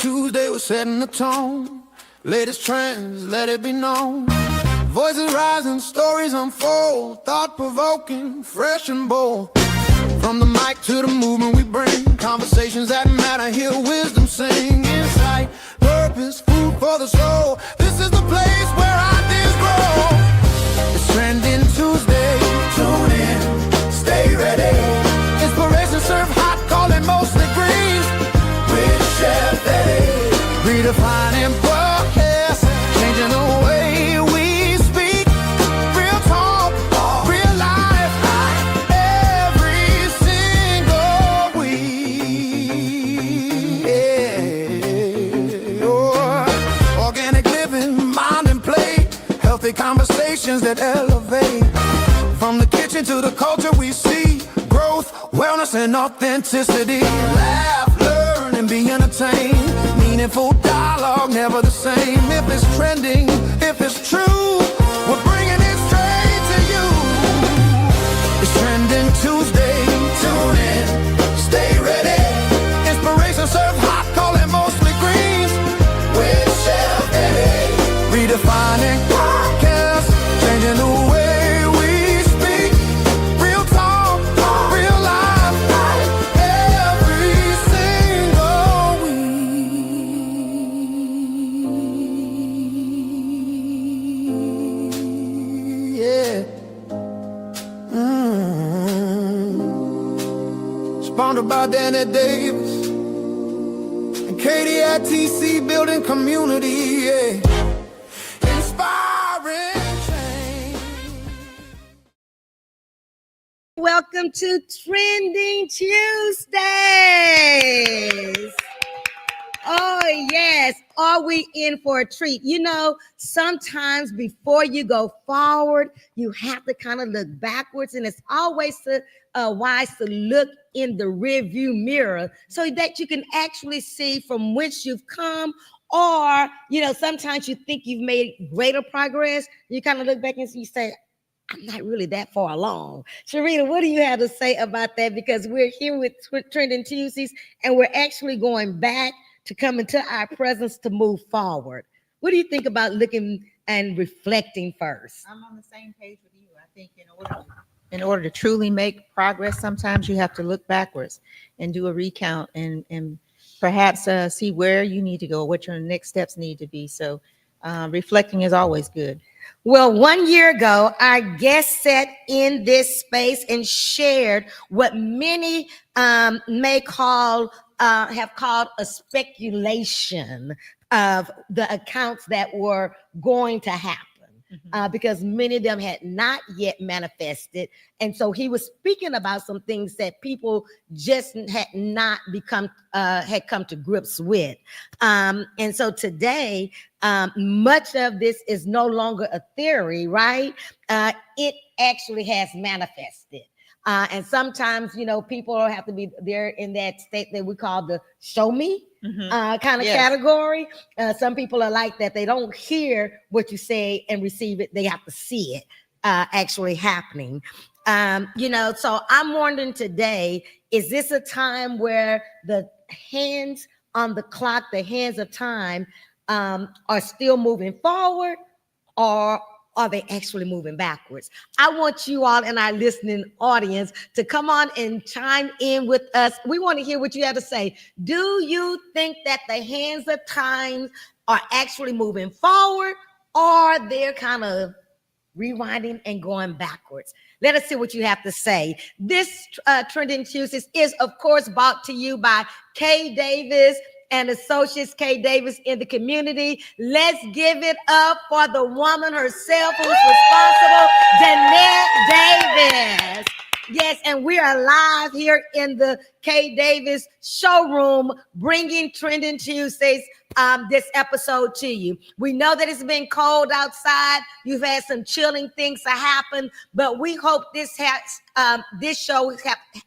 Tuesday, we're setting the tone. Latest trends, let it be known. Voices rising, stories unfold. Thought-provoking, fresh and bold. From the mic to the movement we bring. Conversations that matter, hear wisdom sing. Insight, purpose, food for the soul. This is the place where ideas grow. It's Trending Tuesday. Tune in, stay ready. Inspiration served hot, call it mostly greens. With Chef Eddie. Redefining progress, changing the way we speak. Real talk, real life, every single week. Yeah. Oh, organic living, mind and play. Healthy conversations that elevate. From the kitchen to the culture we see. Growth, wellness, and authenticity. Laugh, learn, and be entertained. Meaningful dialogue, never the same. If it's trending, if it's true, we're bringing it straight to you. It's Trending Tuesday. Tune in, stay ready. Inspiration served hot, call it mostly greens. With Chef Eddie. Redefining podcasts, changing the way we speak. Real talk, real life, every single week. Yeah. Sponsored by Danny Davis and Katie at TC, building community. Yeah. Inspiring change. Welcome to Trending Tuesdays. Oh, yes. Are we in for a treat? You know, sometimes before you go forward, you have to kind of look backwards, and it's always wise to look in the rearview mirror so that you can actually see from whence you've come. Or, you know, sometimes you think you've made greater progress. You kind of look back and you say, I'm not really that far along. Sharita, what do you have to say about that? Because we're here with Trending Tuesdays, and we're actually going back to come into our presence to move forward. What do you think about looking and reflecting first? I'm on the same page with you. I think in order to truly make progress, sometimes you have to look backwards and do a recount and perhaps see where you need to go, what your next steps need to be. So reflecting is always good. Well, 1 year ago, our guest sat in this space and shared what many may call have called a speculation of the accounts that were going to happen. Because many of them had not yet manifested. And so he was speaking about some things that people just had not had come to grips with. And so today, much of this is no longer a theory, right? It actually has manifested. And sometimes, you know, people have to be there in that state that we call the show me kind of category. Some people are like that. They don't hear what you say and receive it. They have to see it actually happening. You know, so I'm wondering today, is this a time where the hands on the clock, the hands of time are still moving forward, or are they actually moving backwards? I want you all in our listening audience to come on and chime in with us. We want to hear what you have to say. Do you think that the hands of time are actually moving forward, or they're kind of rewinding and going backwards? Let us see what you have to say. This Trending Tuesdays is, of course, brought to you by Kay Davis and Associates, Kay Davis in the community. Let's give it up for the woman herself who's responsible, Danette Davis. Yes, and we are live here in the Kay Davis showroom, bringing Trending Tuesdays this episode to you. We know that it's been cold outside. You've had some chilling things to happen, but we hope this show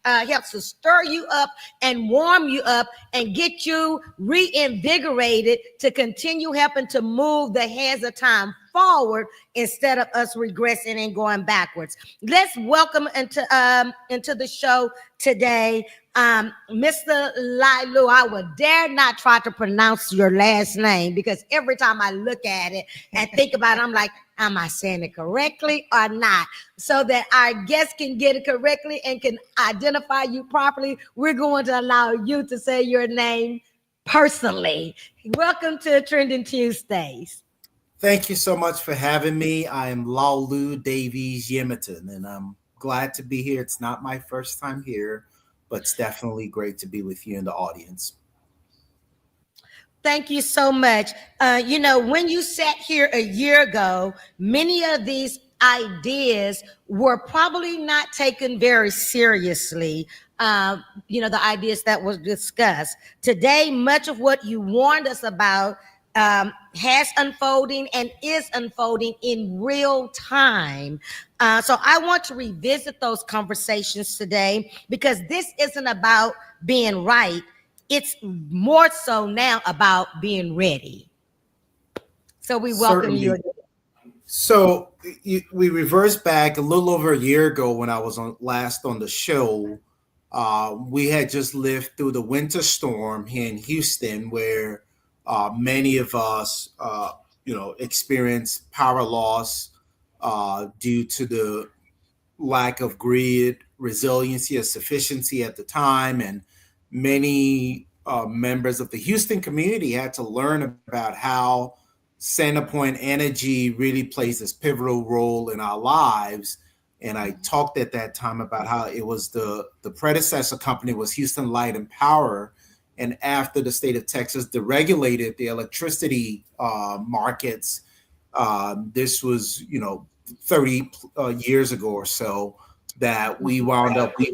helps to stir you up and warm you up and get you reinvigorated to continue helping to move the hands of time forward instead of us regressing and going backwards. Let's welcome into the show today Mr. Lailu, I would dare not try to pronounce your last name because every time I look at it and think about it, I'm like, am I saying it correctly or not? So that our guests can get it correctly and can identify you properly, we're going to allow you to say your name personally. Welcome to Trending Tuesdays. Thank you so much for having me. I'm Laulu Davies Yemerton, and I'm glad to be here. It's not my first time here, but it's definitely great to be with you in the audience. Thank you so much. When you sat here a year ago, many of these ideas were probably not taken very seriously. The ideas that was discussed. Today, much of what you warned us about has unfolding and is unfolding in real time. So I want to revisit those conversations today because this isn't about being right. It's more so now about being ready. So we welcome you again. So we reverse back a little over a year ago when I was last on the show. We had just lived through the winter storm here in Houston where many of us, experienced power loss due to the lack of grid resiliency or sufficiency at the time. And many members of the Houston community had to learn about how CenterPoint Energy really plays this pivotal role in our lives. And I talked at that time about how it was the predecessor company was Houston Light and Power. And after the state of Texas deregulated the electricity markets, this was, 30 years ago or so, that we wound up with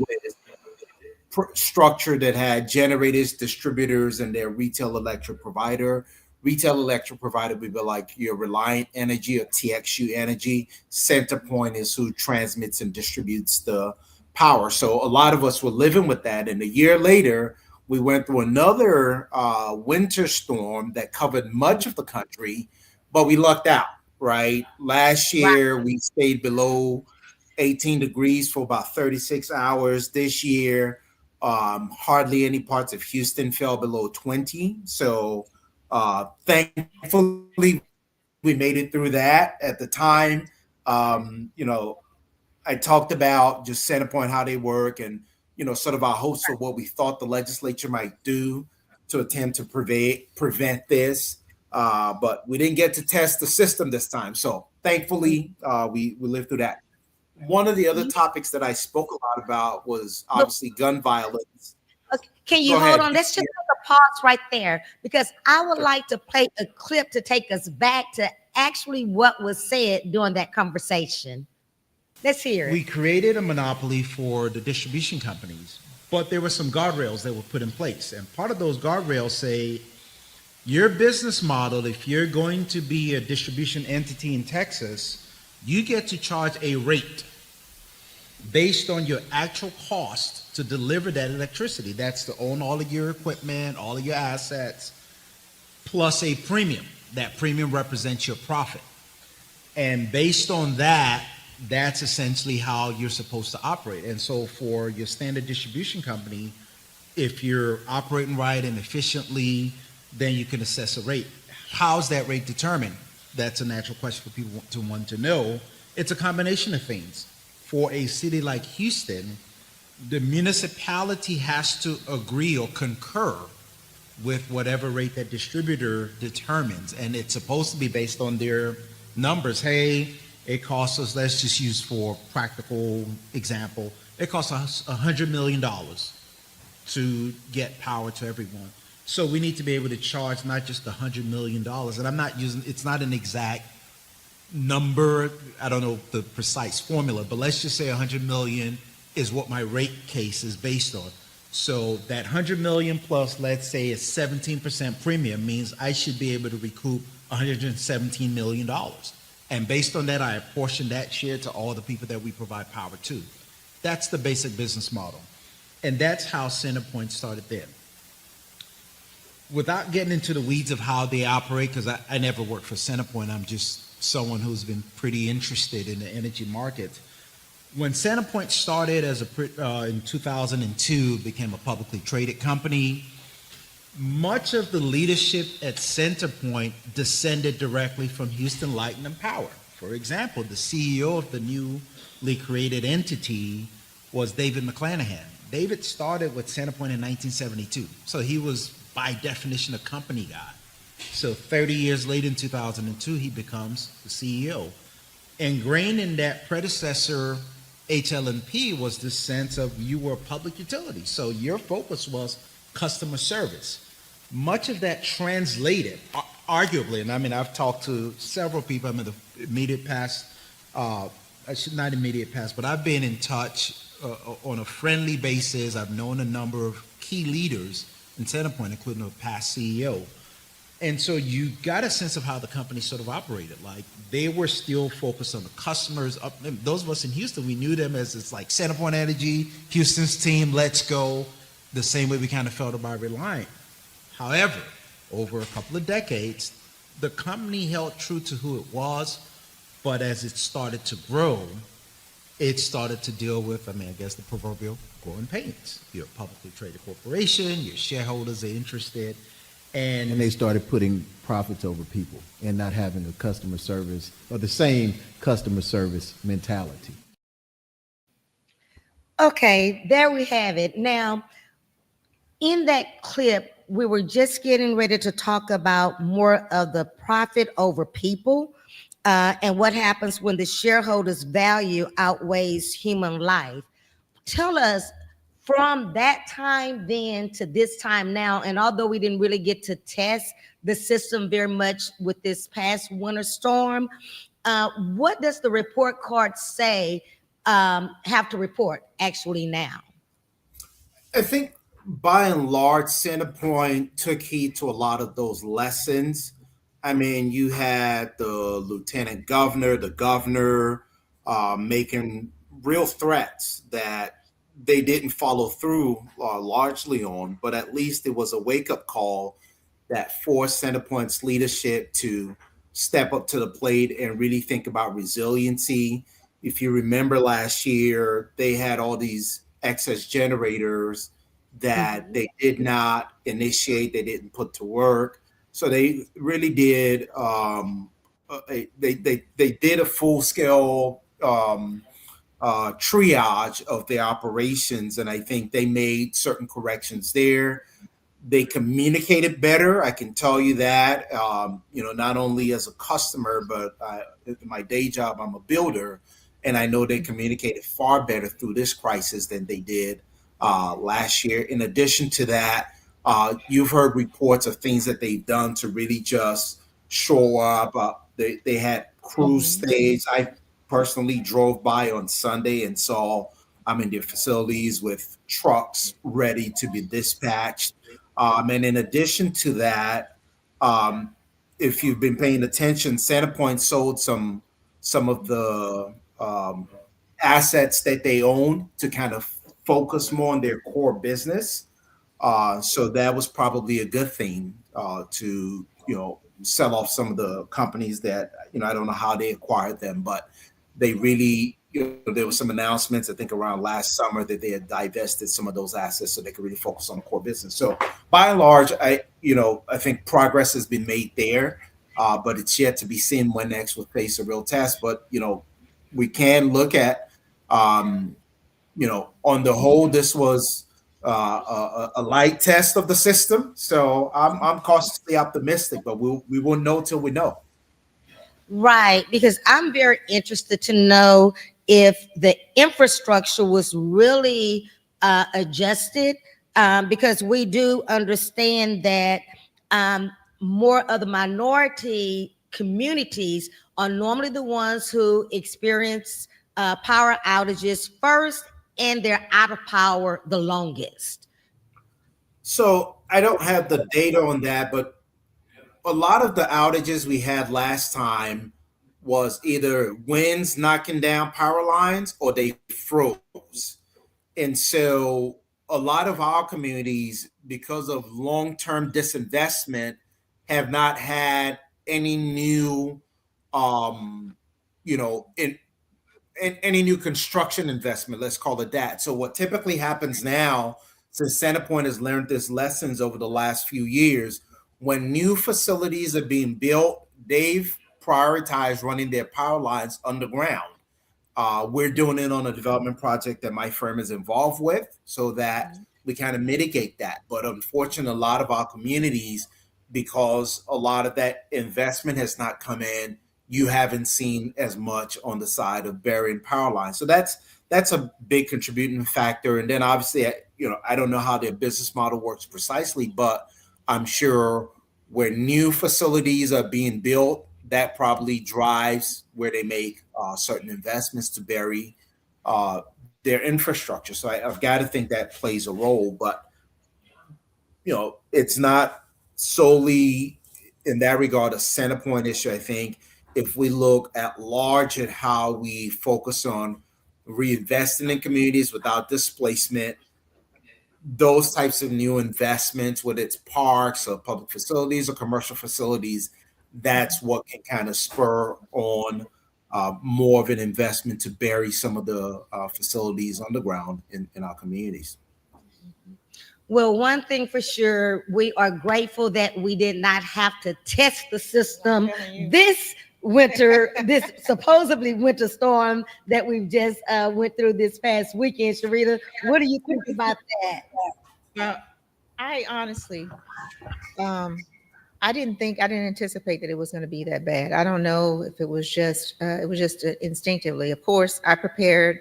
a structure that had generators, distributors, and their retail electric provider. Retail electric provider would be like your Reliant Energy or TXU Energy. CenterPoint is who transmits and distributes the power. So a lot of us were living with that. And a year later, we went through another winter storm that covered much of the country, but we lucked out, right? Last year, we stayed below 18 degrees for about 36 hours. This year, hardly any parts of Houston fell below 20. So thankfully, we made it through that. At the time, I talked about just CenterPoint, how they work, and sort of our hopes for what we thought the legislature might do to attempt to prevent this. But we didn't get to test the system this time. So thankfully, we lived through that. One of the other topics that I spoke a lot about was obviously gun violence. Okay, can you hold on? Let's just take a pause right there because I would like to play a clip to take us back to actually what was said during that conversation. Let's hear it. We created a monopoly for the distribution companies, but there were some guardrails that were put in place. And part of those guardrails say your business model, if you're going to be a distribution entity in Texas, you get to charge a rate based on your actual cost to deliver that electricity. That's to own all of your equipment, all of your assets, plus a premium. That premium represents your profit. And based on that, that's essentially how you're supposed to operate. And so for your standard distribution company, if you're operating right and efficiently, then you can assess a rate. How's that rate determined? That's a natural question for people to want to know. It's a combination of things. For a city like Houston, the municipality has to agree or concur with whatever rate that distributor determines. And it's supposed to be based on their numbers. Hey, it costs us, let's just use for practical example, it costs us $100 million to get power to everyone. So we need to be able to charge not just $100 million, and I'm not using, it's not an exact number, I don't know the precise formula, but let's just say 100 million is what my rate case is based on. So that 100 million plus, let's say, a 17% premium means I should be able to recoup $117 million. And based on that, I apportion that share to all the people that we provide power to. That's the basic business model. And that's how CenterPoint started there. Without getting into the weeds of how they operate, because I never worked for CenterPoint, I'm just someone who's been pretty interested in the energy market. When Centerpoint started in 2002, became a publicly traded company, much of the leadership at Centerpoint descended directly from Houston Light and Power. For example, the CEO of the newly created entity was David McClanahan. David started with Centerpoint in 1972, so he was by definition a company guy. So 30 years later, in 2002, he becomes the CEO. Ingrained in that predecessor HL&P was this sense of you were a public utility, so your focus was customer service. Much of that translated, arguably, and I mean, I've talked to several people, I'm in the immediate past, not immediate past, but I've been in touch on a friendly basis. I've known a number of key leaders in Centerpoint, including the past CEO. And so you got a sense of how the company sort of operated. Like they were still focused on the customers. Those of us in Houston, we knew them as it's like Centerpoint Energy, Houston's team, let's go. The same way we kind of felt about Reliant. However, over a couple of decades, the company held true to who it was, but as it started to grow, it started to deal with, I mean, I guess the proverbial growing pains. You're a publicly traded corporation, your shareholders are interested, And they started putting profits over people and not having the customer service or the same customer service mentality. Okay, there we have it. Now, in that clip, we were just getting ready to talk about more of the profit over people and what happens when the shareholders' value outweighs human life. Tell us from that time then to this time now, and although we didn't really get to test the system very much with this past winter storm, what does the report card say have to report actually now? I think by and large, Centerpoint took heed to a lot of those lessons. I mean, you had the lieutenant governor, the governor making real threats that they didn't follow through largely on, but at least it was a wake-up call that forced Centerpoint's leadership to step up to the plate and really think about resiliency. If you remember last year, they had all these excess generators that they did not initiate, they didn't put to work. So they really did, they did a full-scale triage of their operations, and I think they made certain corrections there. They communicated better. I can tell you that, not only as a customer, but in my day job, I'm a builder, and I know they communicated far better through this crisis than they did last year. In addition to that, you've heard reports of things that they've done to really just show up. They had crew stays. I personally drove by on Sunday and saw I'm in their facilities with trucks ready to be dispatched. And in addition to that, if you've been paying attention, Centerpoint sold some of the assets that they own to kind of focus more on their core business. So that was probably a good thing to, sell off some of the companies that, I don't know how they acquired them, but they really, there were some announcements, I think around last summer, that they had divested some of those assets so they could really focus on the core business. So by and large, I think progress has been made there, but it's yet to be seen when next will face a real test. But, we can look at, on the whole, this was a light test of the system. So I'm cautiously optimistic, but we won't know till we know. Right, because I'm very interested to know if the infrastructure was really adjusted, because we do understand that more of the minority communities are normally the ones who experience power outages first, and they're out of power the longest. So I don't have the data on that, but a lot of the outages we had last time was either winds knocking down power lines or they froze. And so a lot of our communities, because of long-term disinvestment, have not had any new, any new construction investment, let's call it that. So what typically happens now, since Centerpoint has learned this lessons over the last few years, when new facilities are being built, they've prioritized running their power lines underground. We're doing it on a development project that my firm is involved with, so that we kind of mitigate that. But unfortunately, a lot of our communities, because a lot of that investment has not come in, you haven't seen as much on the side of burying power lines. So that's a big contributing factor. And then obviously, I don't know how their business model works precisely, but I'm sure where new facilities are being built, that probably drives where they make certain investments to bury their infrastructure. So I've got to think that plays a role, but it's not solely in that regard a Centerpoint issue. I think if we look at large at how we focus on reinvesting in communities without displacement, those types of new investments, whether it's parks or public facilities or commercial facilities, that's what can kind of spur on more of an investment to bury some of the facilities underground in our communities. Well, one thing for sure, we are grateful that we did not have to test the system this winter, this supposedly winter storm that we've just went through this past weekend. Sharita, what do you think about that? Well, I honestly, I didn't anticipate that it was going to be that bad. I don't know if it was just instinctively. Of course, I prepared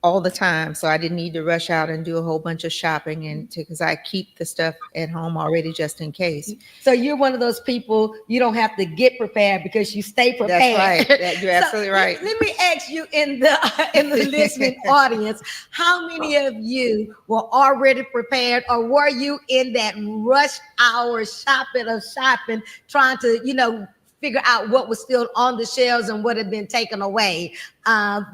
all the time, so I didn't need to rush out and do a whole bunch of shopping because I keep the stuff at home already just in case. So you're one of those people, you don't have to get prepared because you stay prepared. That's right. You're absolutely right. Let me ask you in the listening audience, how many of you were already prepared, or were you in that rush hour shopping, trying to, figure out what was still on the shelves and what had been taken away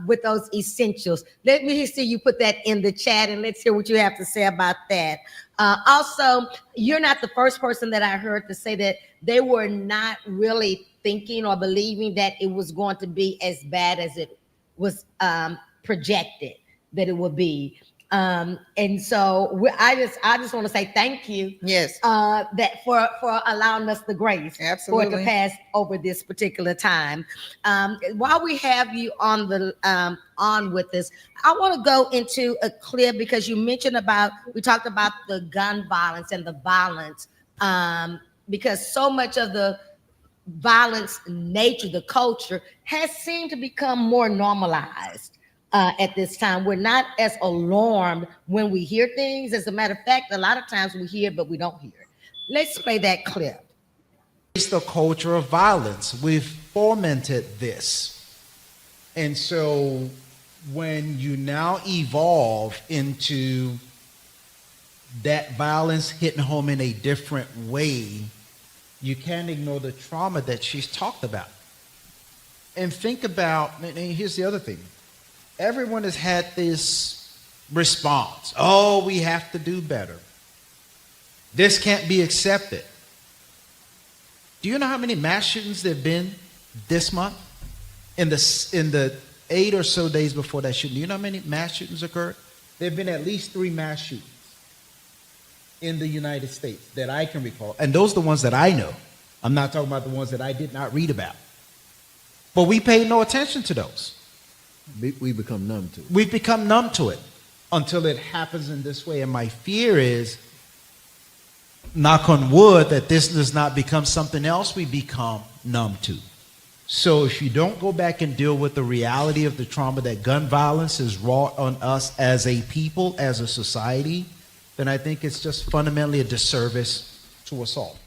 with those essentials? Let me see you put that in the chat, and let's hear what you have to say about that. Also, you're not the first person that I heard to say that they were not really thinking or believing that it was going to be as bad as it was projected that it would be. And so I just want to say thank you. Yes. That for allowing us the grace Absolutely. for it to pass over this particular time. While we have you on with us, I want to go into a clip because we talked about the gun violence and the violence, because so much of the violence nature, the culture has seemed to become more normalized. At this time, we're not as alarmed when we hear things. As a matter of fact, a lot of times we hear, but we don't hear it. Let's play that clip. It's the culture of violence. We've fomented this. And so when you now evolve into that violence hitting home in a different way, you can't ignore the trauma that she's talked about. And think about, and here's the other thing. Everyone has had this response. Oh, we have to do better. This can't be accepted. Do you know how many mass shootings there have been this month? In the 8 or so days before that shooting, do you know how many mass shootings occurred? There have been at least 3 mass shootings in the United States that I can recall. And those are the ones that I know. I'm not talking about the ones that I did not read about. But we paid no attention to those. We become numb to it. We've become numb to it until it happens in this way. And my fear is, knock on wood, that this does not become something else we become numb to. So if you don't go back and deal with the reality of the trauma that gun violence has wrought on us as a people, as a society, then I think it's just fundamentally a disservice to us all.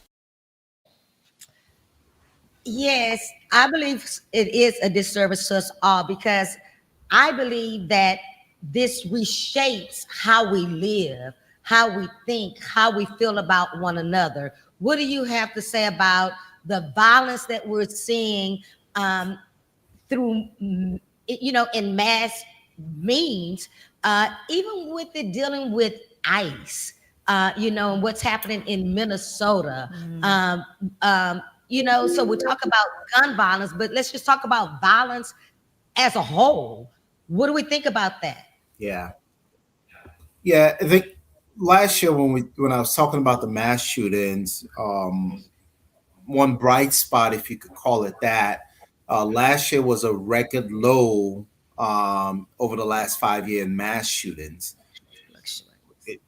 Yes, I believe it is a disservice to us all, because I believe that this reshapes how we live, how we think, how we feel about one another. What do you have to say about the violence that we're seeing through, in mass means, even with it dealing with ICE, and what's happening in Minnesota? So we talk about gun violence, but let's just talk about violence as a whole. What do we think about that? Yeah. Yeah, I think last year when I was talking about the mass shootings, one bright spot, if you could call it that, last year was a record low over the last 5 year in mass shootings.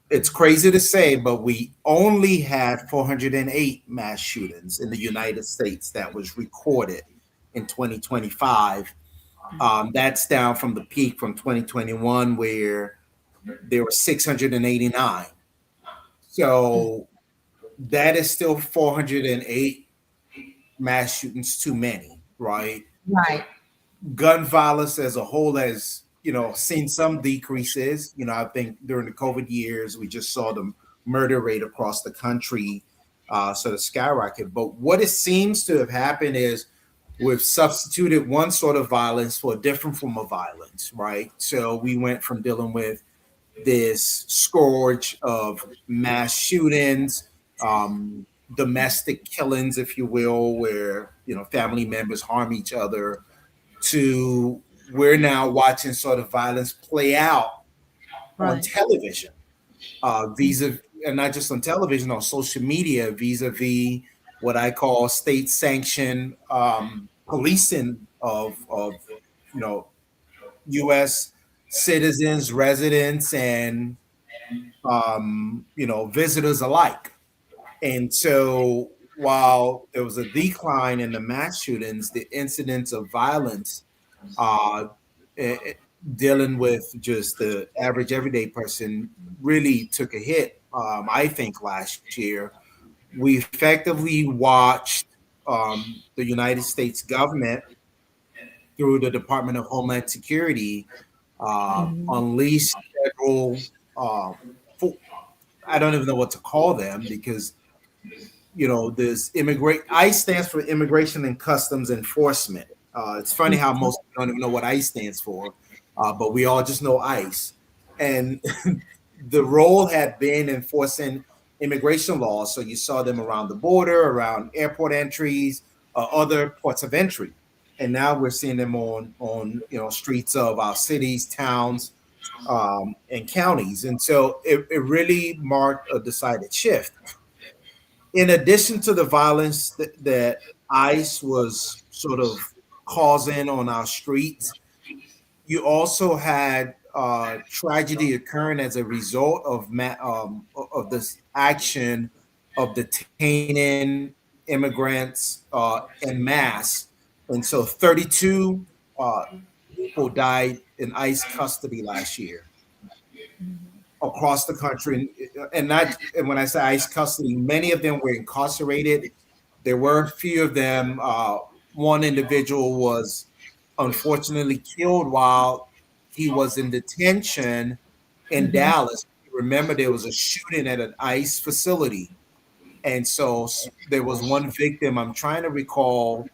It's crazy to say, but we only had 408 mass shootings in the United States that was recorded in 2025. That's down from the peak from 2021 where there were 689. So that is still 408 mass shootings too many, right? Right. Gun violence as a whole has, seen some decreases. I think during the COVID years, we just saw the murder rate across the country sort of skyrocket. But what it seems to have happened is we've substituted one sort of violence for a different form of violence, right? So we went from dealing with this scourge of mass shootings, domestic killings, if you will, where family members harm each other, to we're now watching sort of violence play out on Right. television, vis-a-vis, and not just on television, on social media, vis-a-vis what I call state-sanctioned policing of U.S. citizens, residents, and visitors alike. And so, while there was a decline in the mass shootings, the incidents of violence, uh, dealing with just the average everyday person, really took a hit. I think last year, we effectively watched the United States government through the Department of Homeland Security unleash federal. I don't even know what to call them because this ICE stands for Immigration and Customs Enforcement. It's funny how most people don't even know what ICE stands for, but we all just know ICE. And the role had been enforcing immigration laws. So you saw them around the border, around airport entries, other ports of entry. And now we're seeing them on streets of our cities, towns, and counties. And so it really marked a decided shift. In addition to the violence that ICE was sort of causing on our streets, you also had tragedy occurring as a result of this action of detaining immigrants en masse. And so 32 people died in ICE custody last year across the country. And when I say ICE custody, many of them were incarcerated. There were a few of them. One individual was unfortunately killed while he was in detention in Dallas. Remember, there was a shooting at an ICE facility. And so there was one victim. I'm trying to recall.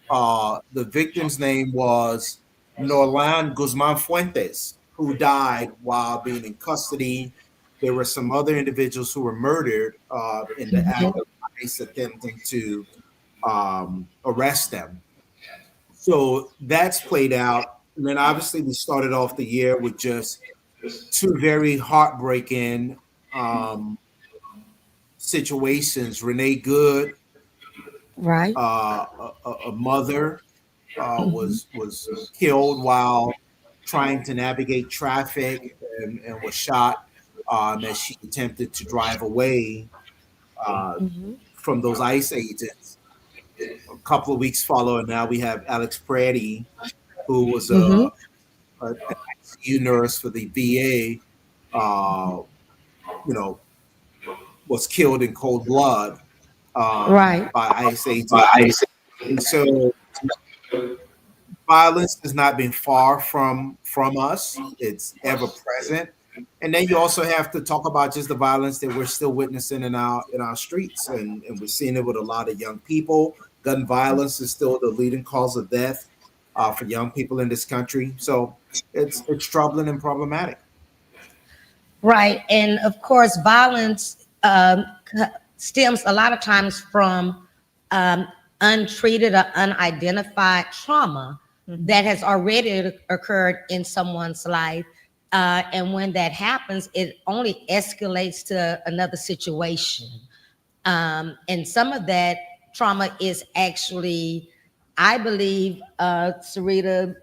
The victim's name was Norlan Guzman Fuentes, who died while being in custody. There were some other individuals who were murdered in the act of ICE attempting to arrest them. So that's played out. And then obviously we started off the year with just two very heartbreaking situations. Renee Good, Right. a mother, was killed while trying to navigate traffic and was shot as she attempted to drive away from those ICE agents. A couple of weeks following, now we have Alex Pratty, who was an ICU nurse for the VA, was killed in cold blood Right. by ICE agents. And so violence has not been far from us. It's ever present. And then you also have to talk about just the violence that we're still witnessing in our streets. And we're seeing it with a lot of young people. Gun violence is still the leading cause of death for young people in this country. So it's troubling and problematic. Right. And of course, violence stems a lot of times from untreated or unidentified trauma that has already occurred in someone's life. And when that happens, it only escalates to another situation. And some of that trauma is actually, I believe, Sarita,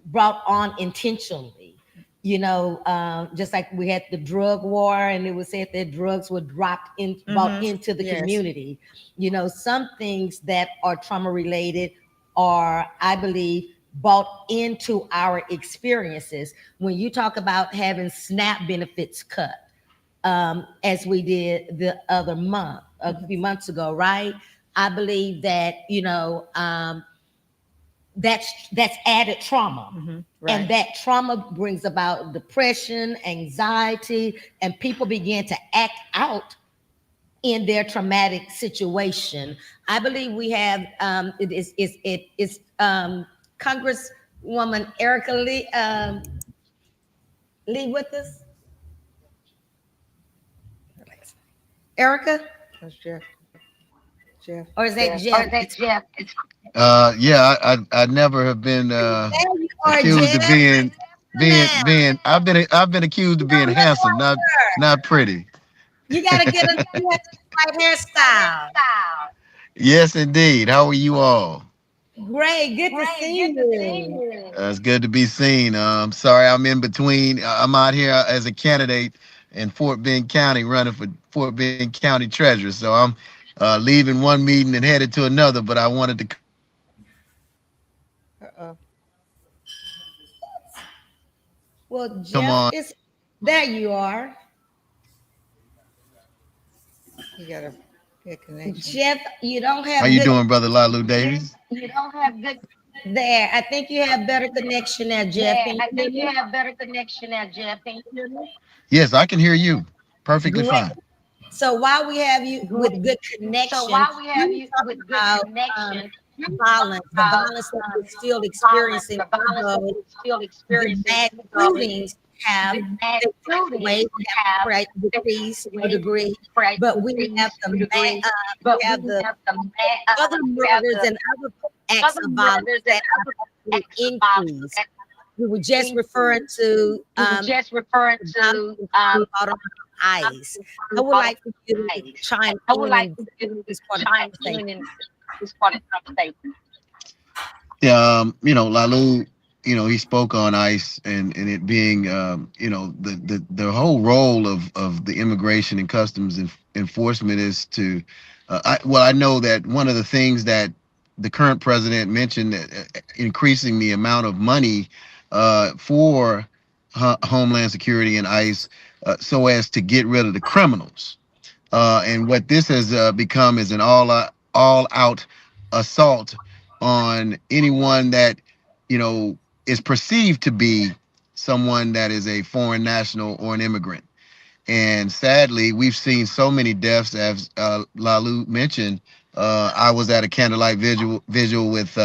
brought on intentionally. Just like we had the drug war, and it was said that drugs were brought into the Yes. community. Some things that are trauma related are, I believe, brought into our experiences. When you talk about having SNAP benefits cut, as we did the other month, a few months ago, right? I believe that, that's added trauma. Right. And that trauma brings about depression, anxiety, and people begin to act out in their traumatic situation. I believe we have it is Congresswoman Erica Lee with us. Erica, That's Jeff. Jeff. or is that Jeff? Yeah, I never have been There you are, accused of Jeff. being I've been accused of being handsome, not pretty. You gotta get a right hairstyle. Yes, indeed. How are you all? Great, good to see you. It's good to be seen. Sorry, I'm in between. I'm out here as a candidate in Fort Bend County, running for Fort Bend County Treasurer. So I'm leaving one meeting and headed to another. But I wanted to. Uh-oh. Well, Come on. Jeff, there you are. You got a good connection. Jeff, you don't have How you good doing, Brother Lalu Davis? You don't have good there. I think you have better connection there, Jeff. I think you have better connection now, Jeff. Can you hear me? Yes, I can hear you perfectly Great. fine. So while we have you with good connection, So while we have you talk with about, good connection, the violence that we're still experiencing, the violence that although we're still the experiencing, mass shootings have mass shootings have decreased a degree, but we have the but we have the other we have murders the and other acts of violence that have increased. We were just referring to just referring to out on ice. I would like for you to chime I would like in to this part of the chime conversation. in this part of the conversation. Lalu, he spoke on ICE and it being, the whole role of the immigration and customs enforcement is to, I know that one of the things that the current president mentioned, increasing the amount of money for Homeland Security and ICE so as to get rid of the criminals. And what this has become is an all-out assault on anyone that, is perceived to be someone that is a foreign national or an immigrant. And sadly, we've seen so many deaths, as Lalu mentioned. I was at a candlelight vigil with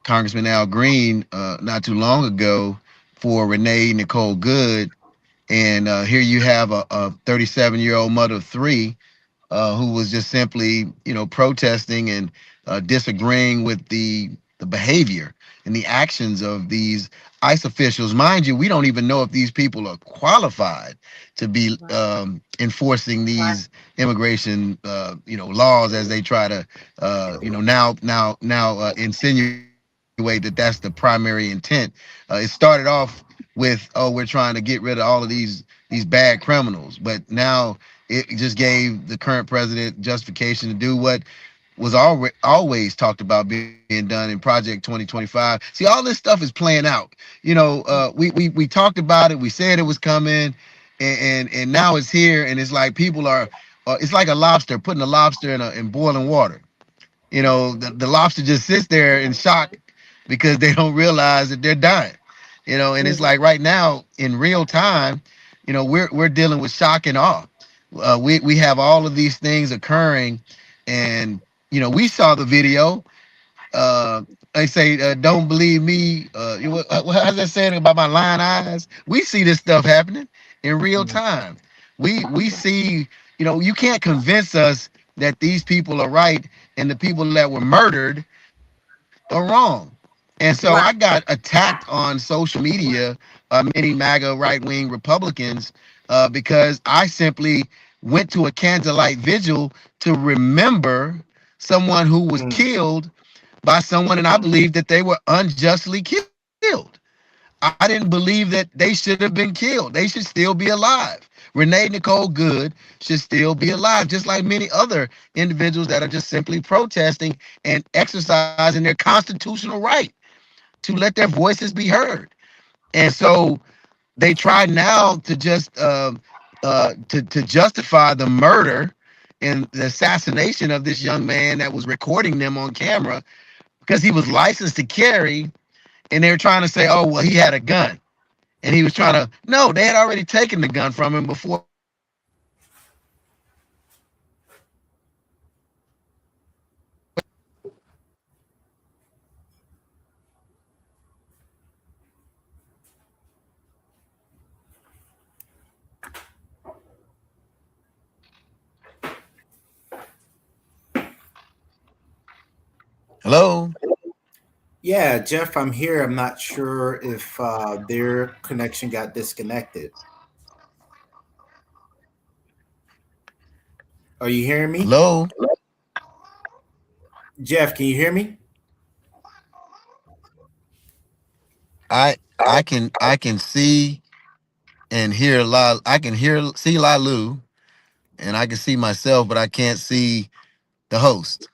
Congressman Al Green not too long ago for Renee Nicole Good. And here you have a 37-year-old mother of three who was just simply, protesting and disagreeing with the behavior and the actions of these ICE officials. Mind you, we don't even know if these people are qualified to be enforcing these immigration, laws as they try to, now insinuate that that's the primary intent. It started off with, we're trying to get rid of all of these bad criminals, but now it just gave the current president justification to do what was always talked about being done in Project 2025. See, all this stuff is playing out. We talked about it, we said it was coming, and now it's here, and it's like people are, it's like a lobster, putting a lobster in boiling water. The lobster just sits there in shock because they don't realize that they're dying. And it's like right now in real time, we're dealing with shock and awe. We have all of these things occurring, and we saw the video. They say, don't believe me. How's that saying about my lying eyes? We see this stuff happening in real time. We see, you can't convince us that these people are right and the people that were murdered are wrong. And so Wow. I got attacked on social media, many MAGA right wing Republicans, because I simply went to a candlelight vigil to remember someone who was Mm. killed by someone, and I believe that they were unjustly killed. I didn't believe that they should have been killed. They should still be alive. Renee Nicole Good should still be alive, just like many other individuals that are just simply protesting and exercising their constitutional right to let their voices be heard. And so they try now to just to justify the murder and the assassination of this young man that was recording them on camera because he was licensed to carry, and they're trying to say, oh well, he had a gun and he was trying to. No, they had already taken the gun from him before. Hello. Yeah, Jeff, I'm here. I'm not sure if their connection got disconnected. Are you hearing me? Hello. Jeff, can you hear me? I can see and hear La. I can see Lalu, and I can see myself, but I can't see the host.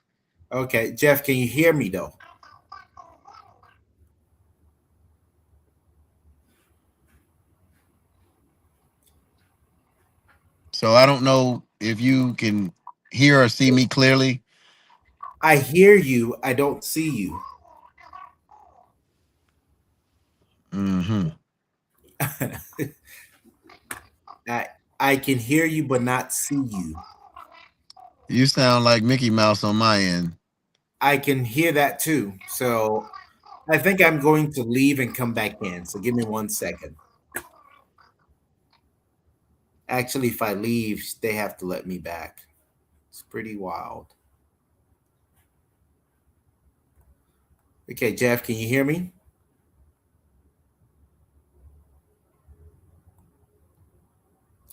Okay, Jeff, can you hear me though? So I don't know if you can hear or see me clearly. I hear you. I don't see you. Hmm. I I can hear you but not see you. You sound like Mickey Mouse on my end. I can hear that too. So I think I'm going to leave and come back in. So give me 1 second. Actually, if I leave, they have to let me back. It's pretty wild. Okay, Jeff, can you hear me?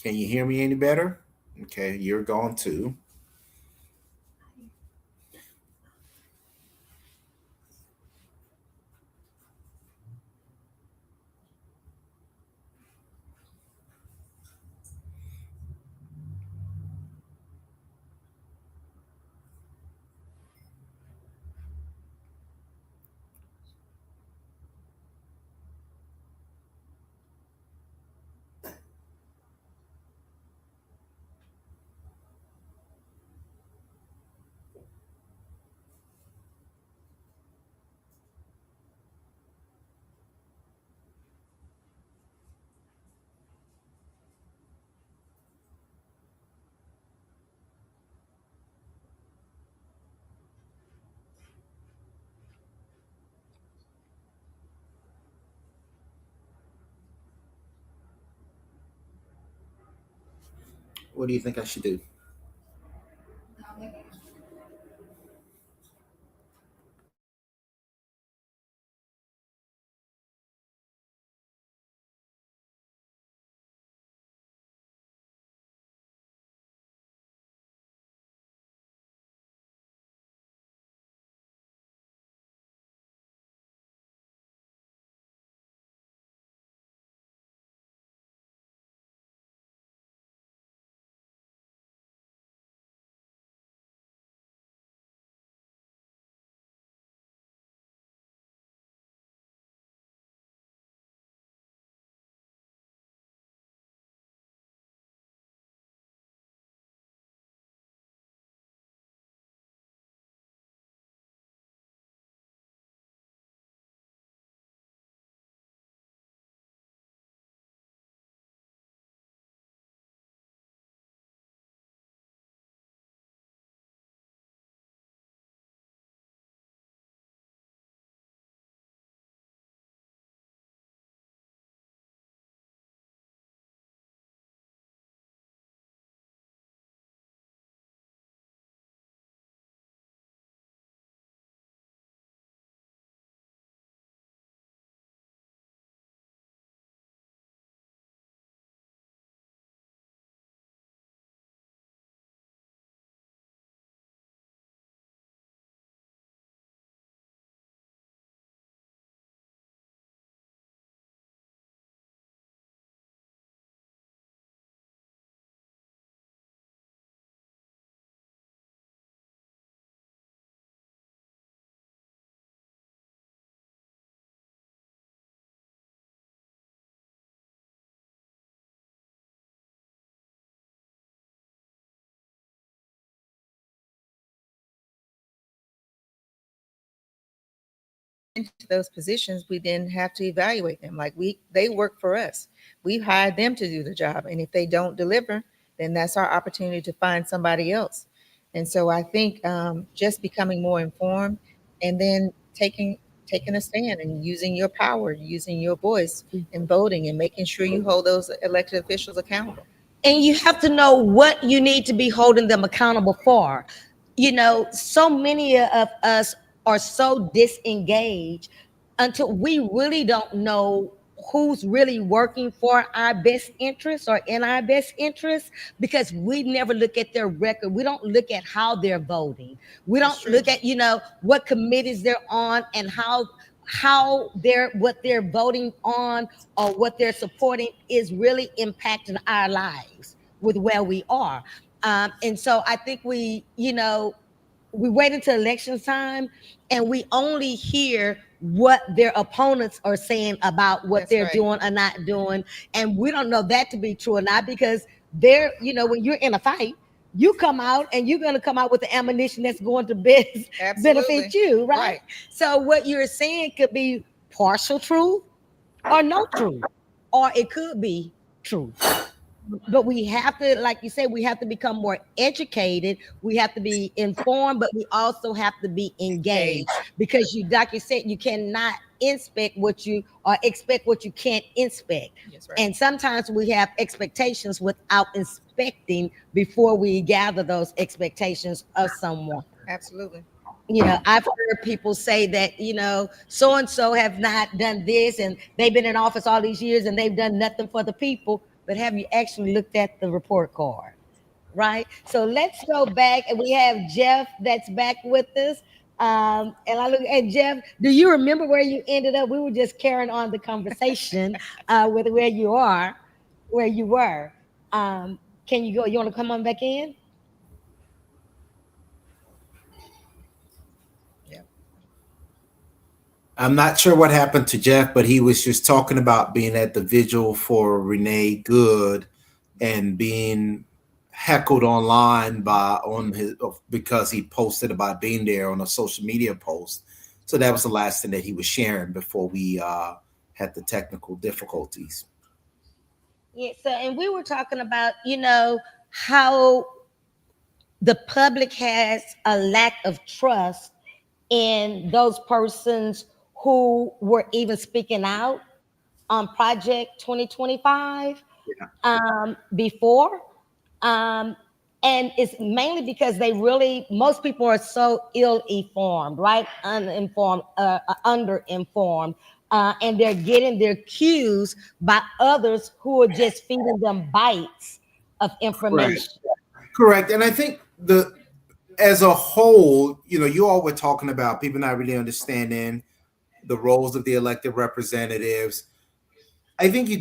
Can you hear me any better? Okay, you're gone too. What do you think I should do? into those positions, we then have to evaluate them. Like they work for us. We've hired them to do the job. And if they don't deliver, then that's our opportunity to find somebody else. And so I think just becoming more informed and then taking a stand and using your power, using your voice and voting and making sure you hold those elected officials accountable. And you have to know what you need to be holding them accountable for. You know, so many of us are so disengaged until we really don't know who's really working for our best interests or in our best interests, because we never look at their record. We don't look at how they're voting. We don't look at, you know, what committees they're on and how they're what they're voting on or what they're supporting is really impacting our lives with where we are. And so I think we wait until election time and we only hear what their opponents are saying about what That's they're right. doing or not doing. And we don't know that to be true or not, because they're, you know, when you're in a fight, you come out and you're going to come out with the ammunition that's going to benefit Absolutely. you, right? Right. So what you're saying could be partial truth or no truth, or it could be truth. But we have to, like you said, we have to become more educated. We have to be informed, but we also have to be engaged, because you, like you said, you cannot inspect what you or expect what you can't inspect. That's right. And sometimes we have expectations without inspecting before we gather those expectations of someone. Absolutely. You know, I've heard people say that, you know, so and so have not done this and they've been in office all these years and they've done nothing for the people. But have you actually looked at the report card? Right. So let's go back, and we have Jeff that's back with us. And I look at Jeff. Do you remember where you ended up? We were just carrying on the conversation with where you were. Can you go? You want to come on back in? I'm not sure what happened to Jeff, but he was just talking about being at the vigil for Renee Good and being heckled online because he posted about being there on a social media post. So that was the last thing that he was sharing before we had the technical difficulties. Yeah. So, and we were talking about, you know, how the public has a lack of trust in those persons who were even speaking out on Project 2025 before. And it's mainly because most people are so ill-informed, right? Uninformed, underinformed. And they're getting their cues by others who are just feeding them bites of information. Correct. And I think as a whole, you know, you all were talking about people not really understanding the roles of the elected representatives. I think you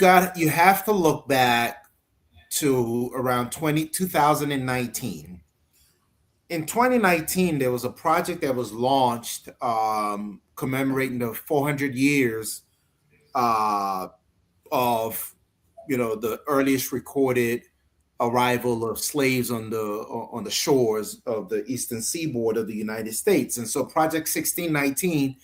have to look back to around 2019. In 2019, there was a project that was launched commemorating the 400 years of, you know, the earliest recorded arrival of slaves on the shores of the eastern seaboard of the United States. And so Project 1619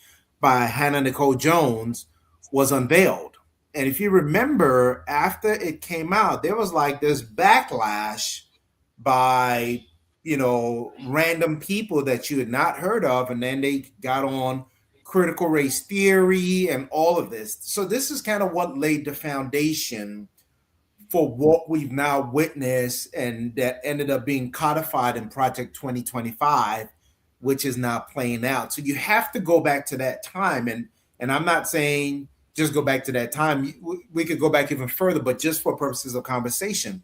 by Hannah Nicole Jones was unveiled. And if you remember, after it came out, there was like this backlash by, you know, random people that you had not heard of. And then they got on critical race theory and all of this. So this is kind of what laid the foundation for what we've now witnessed, and that ended up being codified in Project 2025, which is now playing out. So you have to go back to that time. And I'm not saying just go back to that time. We could go back even further, but just for purposes of conversation.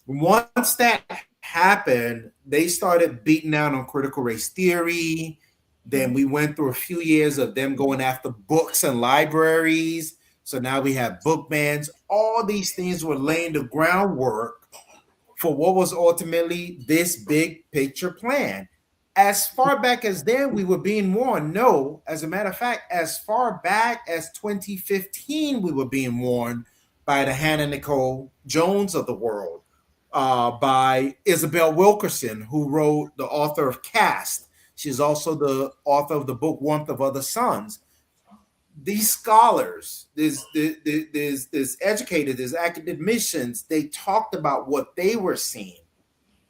Once that happened, they started beating down on critical race theory. Then we went through a few years of them going after books and libraries. So now we have book bans. All these things were laying the groundwork for what was ultimately this big picture plan. As far back as then, we were being warned. No, as a matter of fact, as far back as 2015, we were being warned by the Hannah Nicole Jones of the world, by Isabel Wilkerson, who wrote the author of Caste. She's also the author of the book Warmth of Other Suns. these scholars, there's educators, there's academicians, they talked about what they were seeing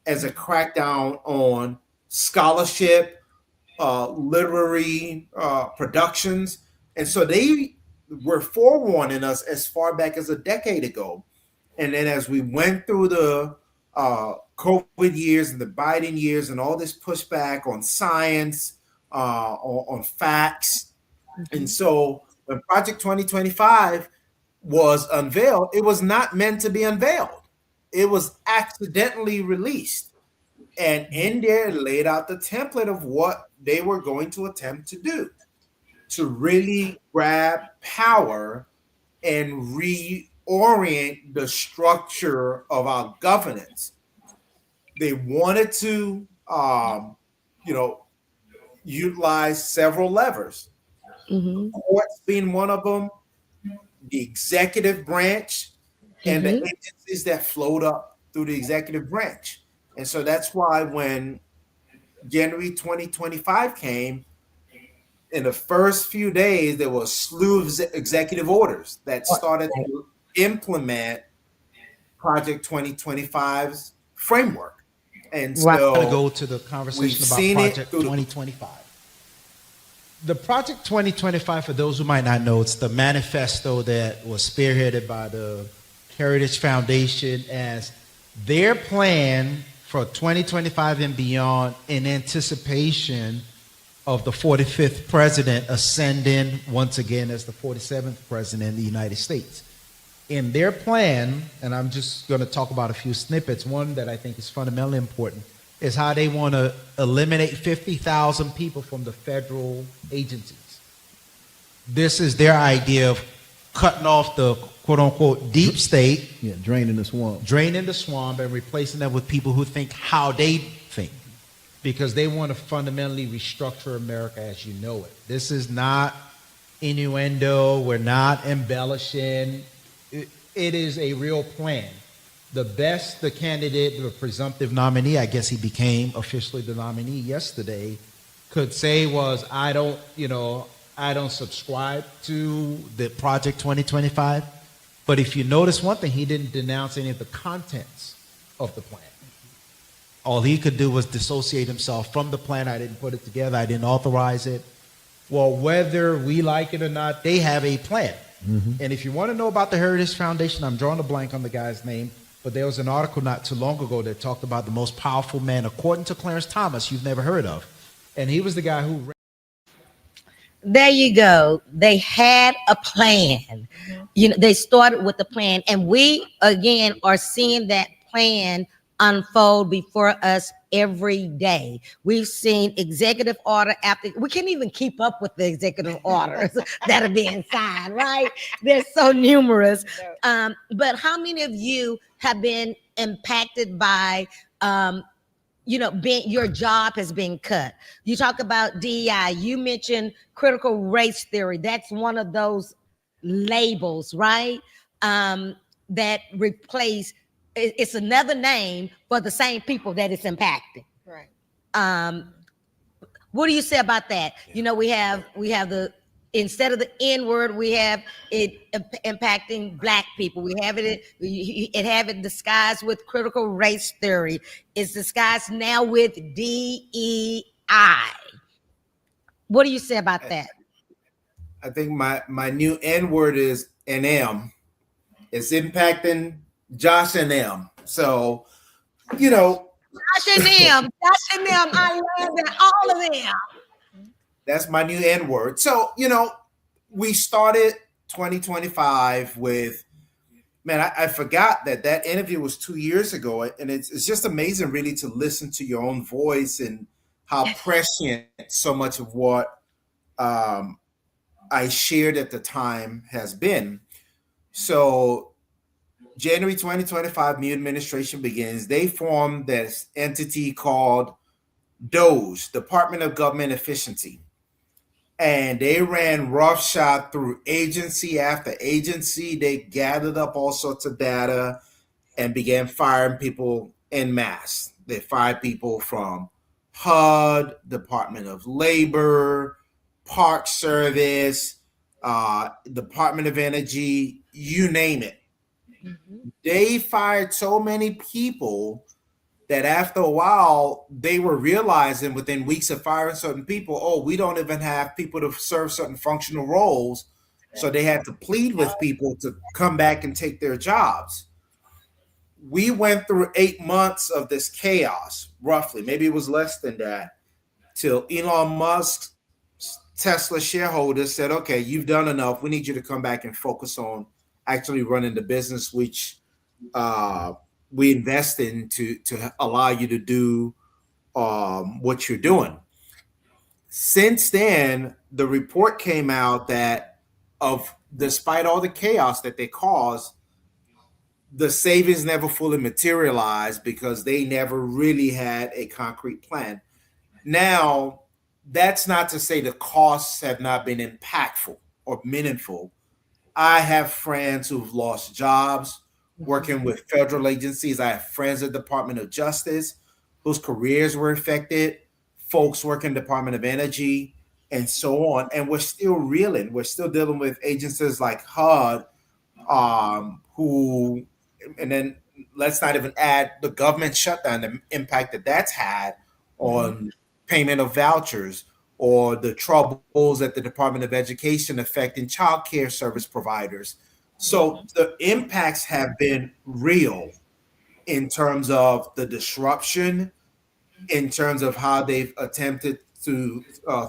as a crackdown on scholarship, literary productions. And so they were forewarning us as far back as a decade ago. And then as we went through the COVID years and the Biden years and all this pushback on science, on facts. And so when Project 2025 was unveiled, it was not meant to be unveiled. It was accidentally released. And in there, it laid out the template of what they were going to attempt to do to really grab power and reorient the structure of our governance. They wanted to, utilize several levers. Courts being one of them, the executive branch, and the agencies that flowed up through the executive branch. And so that's why when January 2025 came, in the first few days, there was a slew of executive orders that started to implement Project 2025's framework. And so I'm going to go to the conversation about seen it Project through the- 2025. The Project 2025, for those who might not know, it's the manifesto that was spearheaded by the Heritage Foundation as their plan for 2025 and beyond in anticipation of the 45th president ascending once again as the 47th president of the United States. In their plan, and I'm just going to talk about a few snippets, one that I think is fundamentally important is how they want to eliminate 50,000 people from the federal agencies. This is their idea of cutting off the quote-unquote deep state, Yeah, draining the swamp. draining the swamp, and replacing them with people who think how they think, because they want to fundamentally restructure America as you know it. This is not innuendo. We're not embellishing. It is a real plan. The candidate, the presumptive nominee, I guess he became officially the nominee yesterday, could say was, I don't subscribe to the Project 2025. But if you notice one thing, he didn't denounce any of the contents of the plan. All he could do was dissociate himself from the plan. I didn't put it together. I didn't authorize it. Well, whether we like it or not, they have a plan. And if you want to know about the Heritage Foundation, I'm drawing a blank on the guy's name, but there was an article not too long ago that talked about the most powerful man, according to Clarence Thomas, you've never heard of. And he was the guy who... There you go. They had a plan. They started with the plan, and we again are seeing that plan unfold before us every day. We've seen executive order after, we can't even keep up with the executive orders that are being signed, right? They're so numerous. But how many of you have been impacted by your job has been cut? You talk about DEI, you mentioned critical race theory. That's one of those labels, right? That replace, it's another name for the same people that it's impacting. Right. What do you say about that? We have the, instead of the N word, we have it impacting Black people. We have it disguised with critical race theory. It's disguised now with DEI. What do you say about that? I think my new N word is NM. It's impacting Josh and them. So, Josh and them, I love that, all of them. That's my new N word. So, we started 2025 with, man, I forgot that interview was 2 years ago. And it's just amazing really to listen to your own voice and how prescient so much of what I shared at the time has been. So January 2025, new administration begins. They formed this entity called DOGE, Department of Government Efficiency. And they ran roughshod through agency after agency. They gathered up all sorts of data and began firing people en masse. They fired people from HUD, Department of Labor, Park Service, Department of Energy, you name it. They fired so many people that after a while they were realizing within weeks of firing certain people, oh, we don't even have people to serve certain functional roles. So they had to plead with people to come back and take their jobs. We went through 8 months of this chaos, roughly, maybe it was less than that, till Elon Musk's Tesla shareholders said, okay, you've done enough. We need you to come back and focus on actually running the business, which we invest in to allow you to do what you're doing. Since then, the report came out that despite all the chaos that they caused, the savings never fully materialized because they never really had a concrete plan. Now, that's not to say the costs have not been impactful or meaningful. I have friends who've lost jobs working with federal agencies. I have friends at the Department of Justice whose careers were affected, folks working Department of Energy, and so on. And we're still reeling. We're still dealing with agencies like HUD, who, and then let's not even add the government shutdown, the impact that that's had on payment of vouchers, or the troubles at the Department of Education affecting child care service providers. So the impacts have been real in terms of the disruption, in terms of how they've attempted to,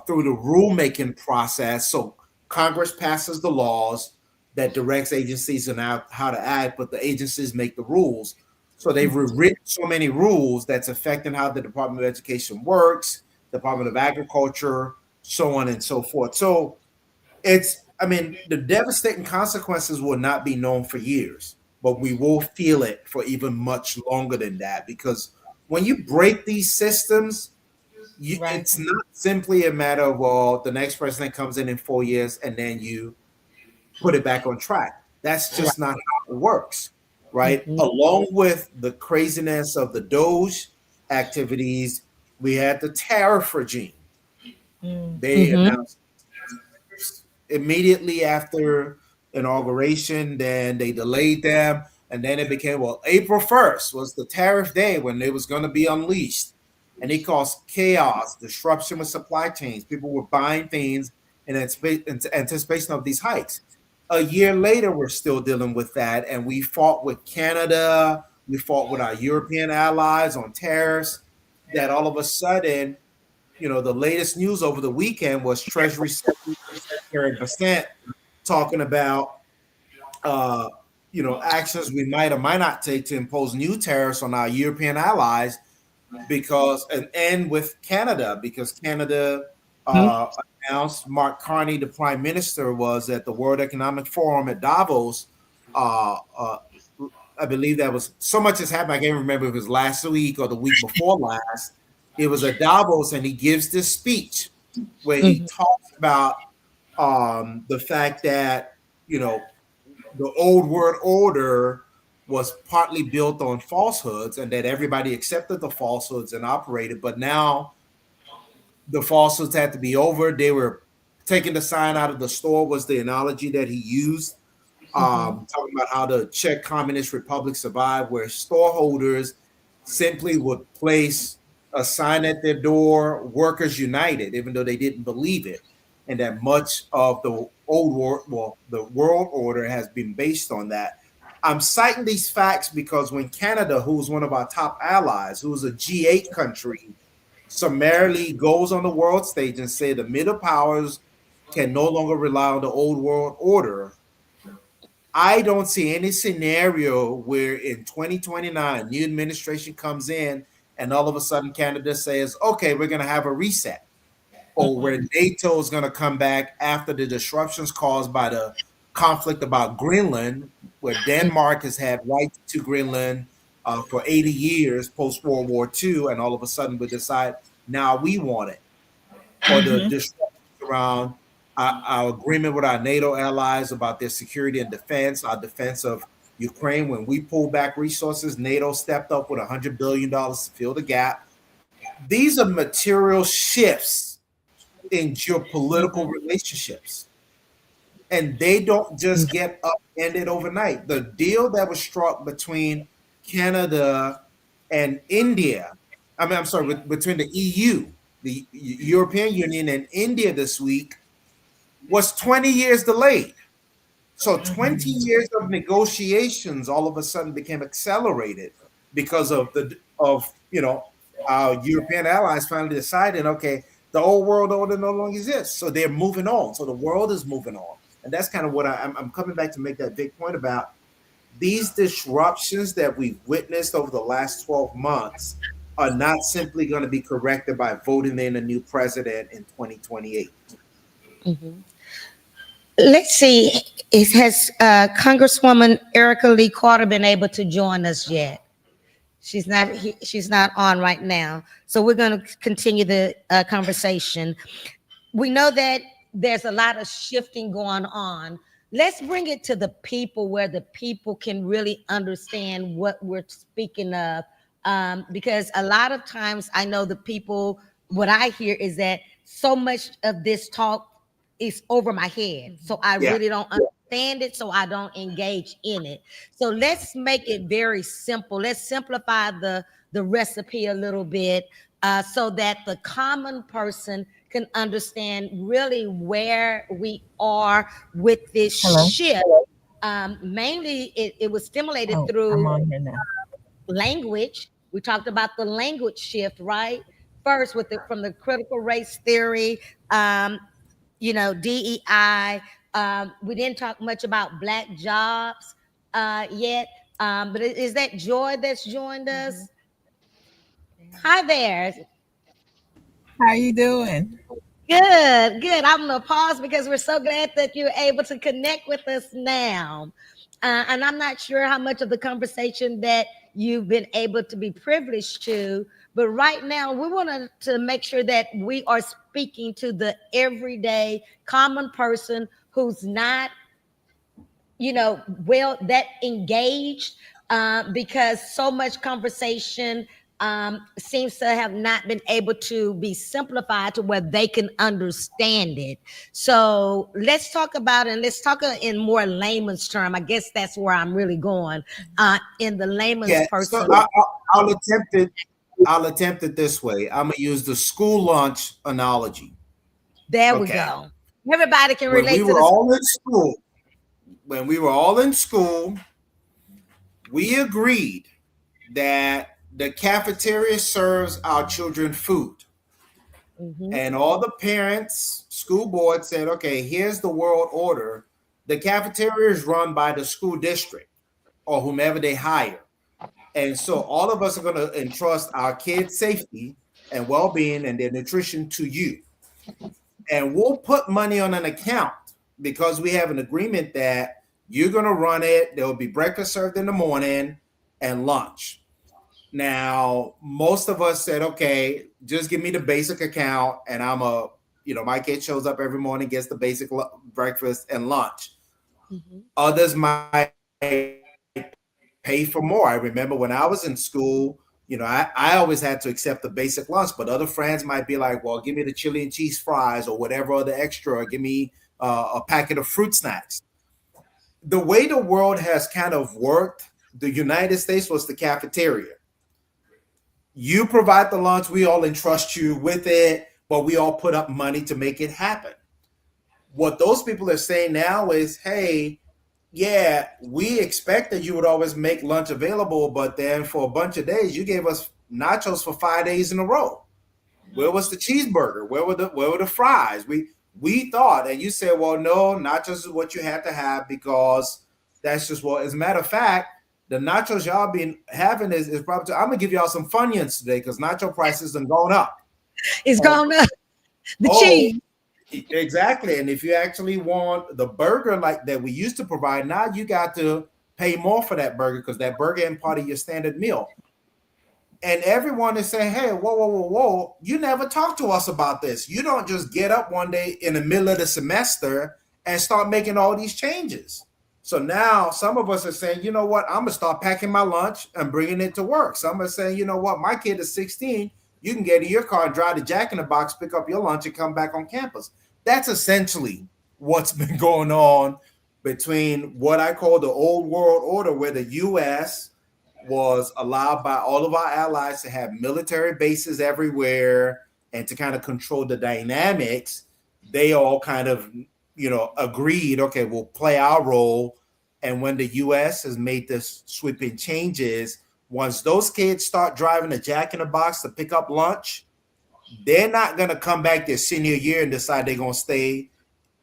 through the rulemaking process. So Congress passes the laws that directs agencies on how to act, but the agencies make the rules. So they've rewritten so many rules that's affecting how the Department of Education works, Department of Agriculture, so on and so forth. So the devastating consequences will not be known for years, but we will feel it for even much longer than that, because when you break these systems, it's not simply a matter of, well, the next president comes in 4 years and then you put it back on track. That's just not how it works, right? Along with the craziness of the Doge activities, we had the tariff regime. They announced immediately after inauguration, then they delayed them, and then it became, well, April 1st was the tariff day when it was going to be unleashed, and it caused chaos, disruption with supply chains. People were buying things in anticipation of these hikes. A year later, we're still dealing with that, and we fought with Canada, we fought with our European allies on tariffs, that all of a sudden, the latest news over the weekend was Treasury Secretary Bessent talking about, actions we might or might not take to impose new tariffs on our European allies, and with Canada, because Canada announced. Mark Carney, the Prime Minister, was at the World Economic Forum at Davos. I believe that was, so much has happened, I can't remember if it was last week or the week before last. It was at Davos, and he gives this speech where he talks about the fact that, the old world order was partly built on falsehoods, and that everybody accepted the falsehoods and operated. But now the falsehoods had to be over. They were taking the sign out of the store, was the analogy that he used, talking about how the Czech Communist Republic survived, where storeholders simply would place a sign at their door, Workers United, even though they didn't believe it. And that much of the the world order has been based on that. I'm citing these facts because when Canada, who's one of our top allies, who's a G8 country, summarily goes on the world stage and say the middle powers can no longer rely on the old world order, I don't see any scenario where in 2029, new administration comes in and all of a sudden Canada says, okay, we're going to have a reset. Or where NATO is going to come back after the disruptions caused by the conflict about Greenland, where Denmark has had rights to Greenland for 80 years post-World War II, and all of a sudden we decide now we want it. Or the disruptions around our agreement with our NATO allies about their security and defense, our defense of Ukraine. When we pulled back resources, NATO stepped up with $100 billion to fill the gap. These are material shifts in geopolitical relationships. and they don't just get upended overnight. The deal that was struck between Canada and India, I'm sorry, between the EU, the European Union, and India this week was 20 years delayed. So 20 years of negotiations all of a sudden became accelerated because of our European allies finally deciding, okay, the old world order no longer exists. So they're moving on. So the world is moving on. And that's kind of what I'm coming back to make that big point about these disruptions that we've witnessed over the last 12 months are not simply going to be corrected by voting in a new president in 2028. Let's see. Has Congresswoman Erica Lee Carter been able to join us yet? She's not on right now. So we're going to continue the conversation. We know that there's a lot of shifting going on. Let's bring it to the people where the people can really understand what we're speaking of. Because a lot of times I know the people, what I hear is that so much of this talk is over my head. So I really don't understand it, so I don't engage in it. So let's make it very simple. Let's simplify the recipe a little bit so that the common person can understand really where we are with this shift. Mainly, it was stimulated through language. We talked about the language shift, right? First, from the critical race theory, DEI. We didn't talk much about Black jobs yet. But is that Joy that's joined us? Hi there. How you doing? Good. I'm gonna pause because we're so glad that you're able to connect with us now. And I'm not sure how much of the conversation that you've been able to be privileged to, but right now we want to make sure that we are speaking to the everyday common person who's not, that engaged, because so much conversation seems to have not been able to be simplified to where they can understand it. So let's talk about it. And let's talk in more layman's term. I guess that's where I'm really going, in the layman's person. So I'll attempt it this way. I'm gonna use the school lunch analogy. There we go. Everybody can relate to When we were all in school, we agreed that the cafeteria serves our children food. And all the parents, school board said, okay, here's the world order. The cafeteria is run by the school district or whomever they hire. And so all of us are going to entrust our kids' safety and well-being and their nutrition to you. And we'll put money on an account because we have an agreement that you're going to run it. There will be breakfast served in the morning and lunch. Now, most of us said, okay, just give me the basic account and my kid shows up every morning, gets the basic breakfast and lunch. Others might pay for more. I remember when I was in school, I always had to accept the basic lunch, but other friends might be like, well, give me the chili and cheese fries or whatever other extra, or give me a packet of fruit snacks. The way the world has kind of worked, the United States was the cafeteria. You provide the lunch, we all entrust you with it, but we all put up money to make it happen. What those people are saying now is, hey, yeah, we expect that you would always make lunch available, but then for a bunch of days, you gave us nachos for 5 days in a row. Where was the cheeseburger? Where were the fries? We thought, and you said, well, no, nachos is what you have to have because that's just what. As a matter of fact, the nachos y'all been having is probably. I'm gonna give y'all some Funyuns today because nacho prices have gone up. It's gone up. Cheese. Exactly. And if you actually want the burger like that we used to provide, now you got to pay more for that burger because that burger ain't part of your standard meal. And everyone is saying, hey, whoa. You never talk to us about this. You don't just get up one day in the middle of the semester and start making all these changes. So now some of us are saying, you know what, I'm going to start packing my lunch and bringing it to work. Some are saying, you know what, my kid is 16. You can get in your car and drive to Jack in the Box, pick up your lunch and come back on campus. That's essentially what's been going on between what I call the old world order, where the U.S. was allowed by all of our allies to have military bases everywhere and to kind of control the dynamics. They all kind of, agreed, okay, we'll play our role. And when the U.S. has made this sweeping changes, once those kids start driving a Jack in the Box to pick up lunch, they're not going to come back their senior year and decide they're going to stay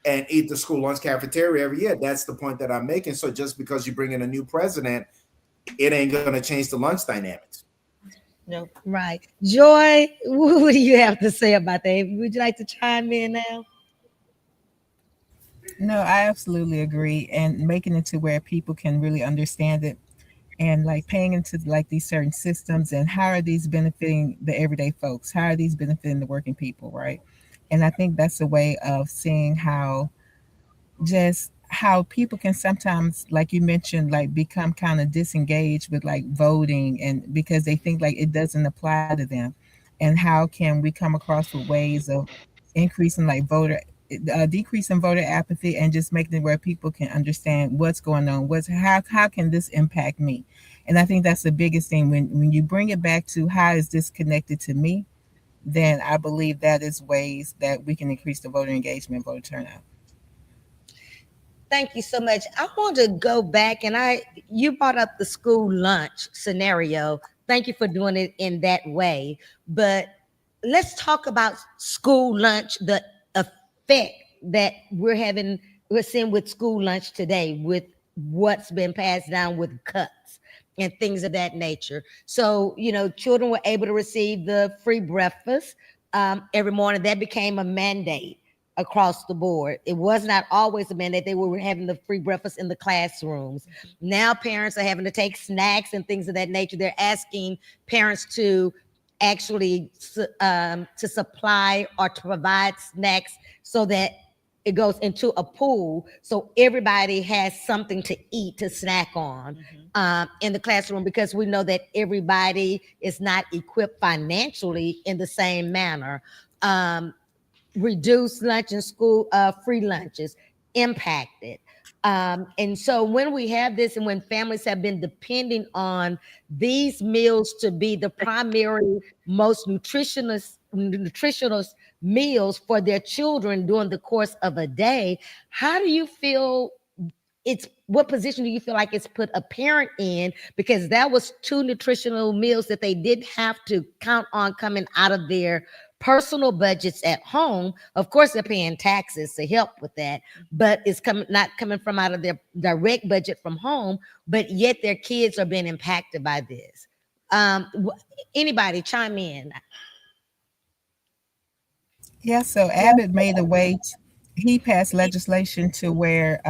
and eat the school lunch cafeteria every year. That's the point that I'm making. So just because you bring in a new president, it ain't going to change the lunch dynamics. No. Right. Joy, what do you have to say about that? Would you like to chime in now? No, I absolutely agree. And making it to where people can really understand it and like paying into like these certain systems and how are these benefiting the everyday folks? How are these benefiting the working people, right? And I think that's a way of seeing how just how people can sometimes, like you mentioned, like become kind of disengaged with like voting and because they think like it doesn't apply to them. And how can we come across with ways of increasing like decreasing voter apathy and just making it where people can understand what's going on, how can this impact me? And I think that's the biggest thing when you bring it back to how is this connected to me, then I believe that is ways that we can increase the voter engagement, voter turnout. Thank you so much. I want to go back and you brought up the school lunch scenario. Thank you for doing it in that way. But let's talk about school lunch, the effect that we're seeing with school lunch today, with what's been passed down with cuts and things of that nature. So, children were able to receive the free breakfast every morning. That became a mandate across the board. It was not always a mandate. They were having the free breakfast in the classrooms. Now parents are having to take snacks and things of that nature. They're asking parents to actually to supply or to provide snacks so that it goes into a pool so everybody has something to eat, to snack on in the classroom, because we know that everybody is not equipped financially in the same manner. Reduced lunch in school, free lunches impacted. And so when we have this and when families have been depending on these meals to be the primary, most nutritionist meals for their children during the course of a day, how do you feel what position do you feel like it's put a parent in? Because that was 2 nutritional meals that they didn't have to count on coming out of their personal budgets at home. Of course, they're paying taxes to help with that, but it's not coming from out of their direct budget from home, but yet their kids are being impacted by this. Anybody chime in? Yeah, so Abbott made a way, he passed legislation to where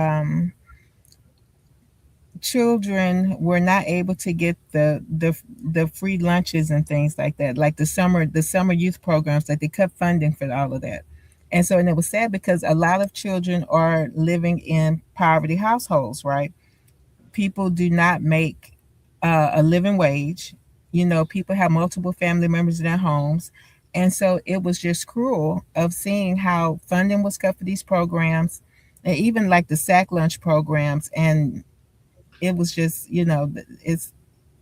children were not able to get the free lunches and things like that, like the summer youth programs, that they cut funding for all of that. And so, and it was sad because a lot of children are living in poverty households, right? People do not make a living wage. People have multiple family members in their homes. And so it was just cruel of seeing how funding was cut for these programs, and even like the sack lunch programs. And it was just, it's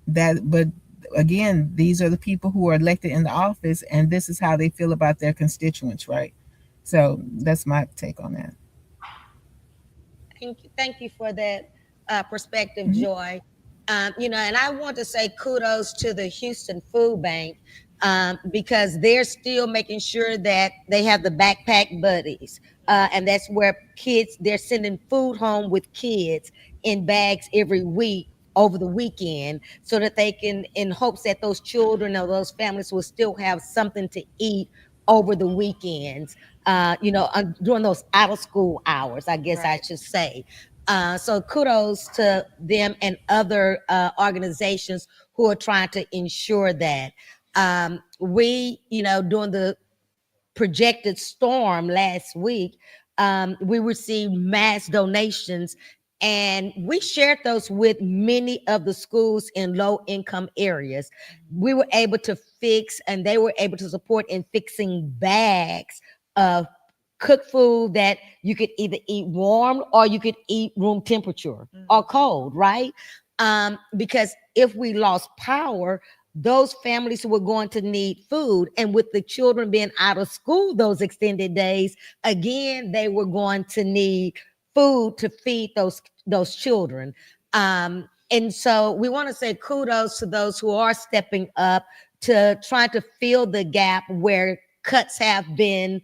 that, but again, these are the people who are elected in the office, and this is how they feel about their constituents, right? So that's my take on that. Thank you for that perspective, Joy. And I want to say kudos to the Houston Food Bank because they're still making sure that they have the backpack buddies. And that's where they're sending food home with kids in bags every week over the weekend so that they can, in hopes that those children or those families will still have something to eat over the weekends, during those out of school hours, I guess I should say. So kudos to them and other organizations who are trying to ensure that. During the projected storm last week, we received mass donations, and we shared those with many of the schools in low income areas. We were able to fix, and they were able to support in fixing bags of cook food that you could either eat warm or you could eat room temperature or cold, right? Because if we lost power, those families were going to need food. And with the children being out of school those extended days, again, they were going to need food to feed those children. And so we want to say kudos to those who are stepping up to try to fill the gap where cuts have been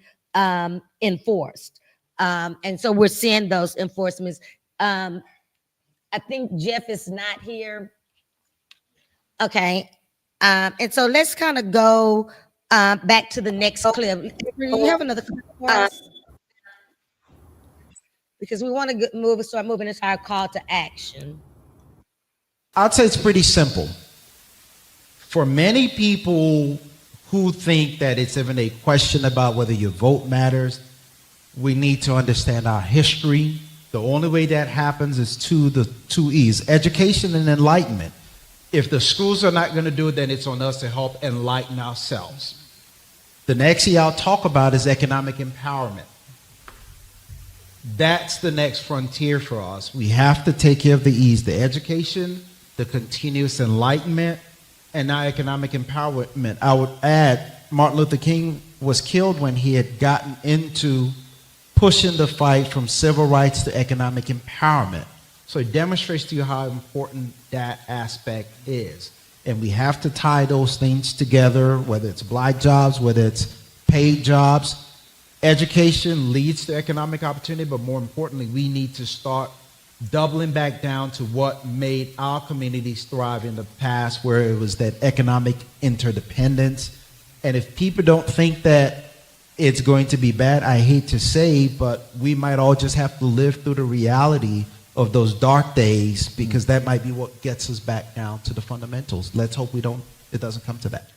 enforced. And so we're seeing those enforcements. I think Jeff is not here. Okay. And so let's kind of go back to the next clip. You have another clip for us? Because we want to start moving into our call to action. I'd say it's pretty simple. For many people who think that it's even a question about whether your vote matters, we need to understand our history. The only way that happens is the two E's, education and enlightenment. If the schools are not going to do it, then it's on us to help enlighten ourselves. The next E I'll talk about is economic empowerment. That's the next frontier for us. We have to take care of the E's, the education, the continuous enlightenment, and now economic empowerment. I would add, Martin Luther King was killed when he had gotten into pushing the fight from civil rights to economic empowerment. So it demonstrates to you how important that aspect is. And we have to tie those things together, whether it's black jobs, whether it's paid jobs. Education leads to economic opportunity, but more importantly, we need to start doubling back down to what made our communities thrive in the past, where it was that economic interdependence. And if people don't think that it's going to be bad, I hate to say, but we might all just have to live through the reality of those dark days, because that might be what gets us back down to the fundamentals. Let's hope it doesn't come to that.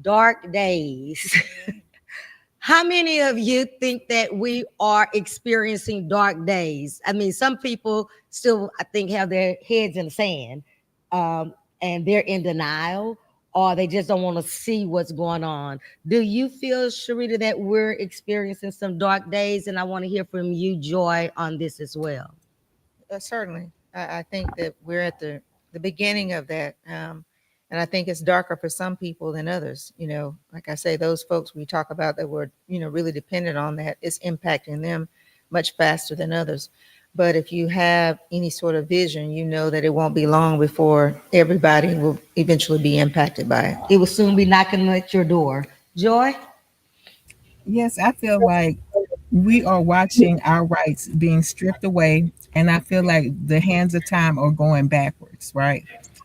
Dark days. How many of you think that we are experiencing dark days? I mean, some people still, I think, have their heads in the sand, and they're in denial, or they just don't want to see what's going on. Do you feel, Sharita, that we're experiencing some dark days? And I want to hear from you, Joy, on this as well. Certainly. I think that we're at the beginning of that. And I think it's darker for some people than others. You know, like I say, those folks we talk about that were, really dependent on that, it's impacting them much faster than others. But if you have any sort of vision, you know that it won't be long before everybody will eventually be impacted by it. It will soon be knocking at your door. Joy? Yes, I feel like we are watching our rights being stripped away, and I feel like the hands of time are going backwards, right?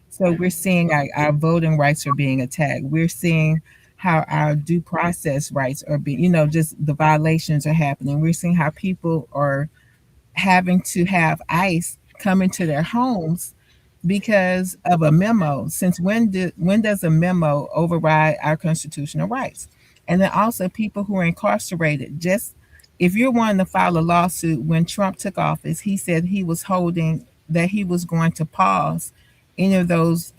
So we're seeing our voting rights are being attacked. We're seeing how our due process rights are being, just the violations are happening. We're seeing how people are having to have ICE come into their homes because of a memo. Since when does a memo override our constitutional rights? And then also people who are incarcerated. Just if you're wanting to file a lawsuit, when Trump took office, he said he was going to pause any of those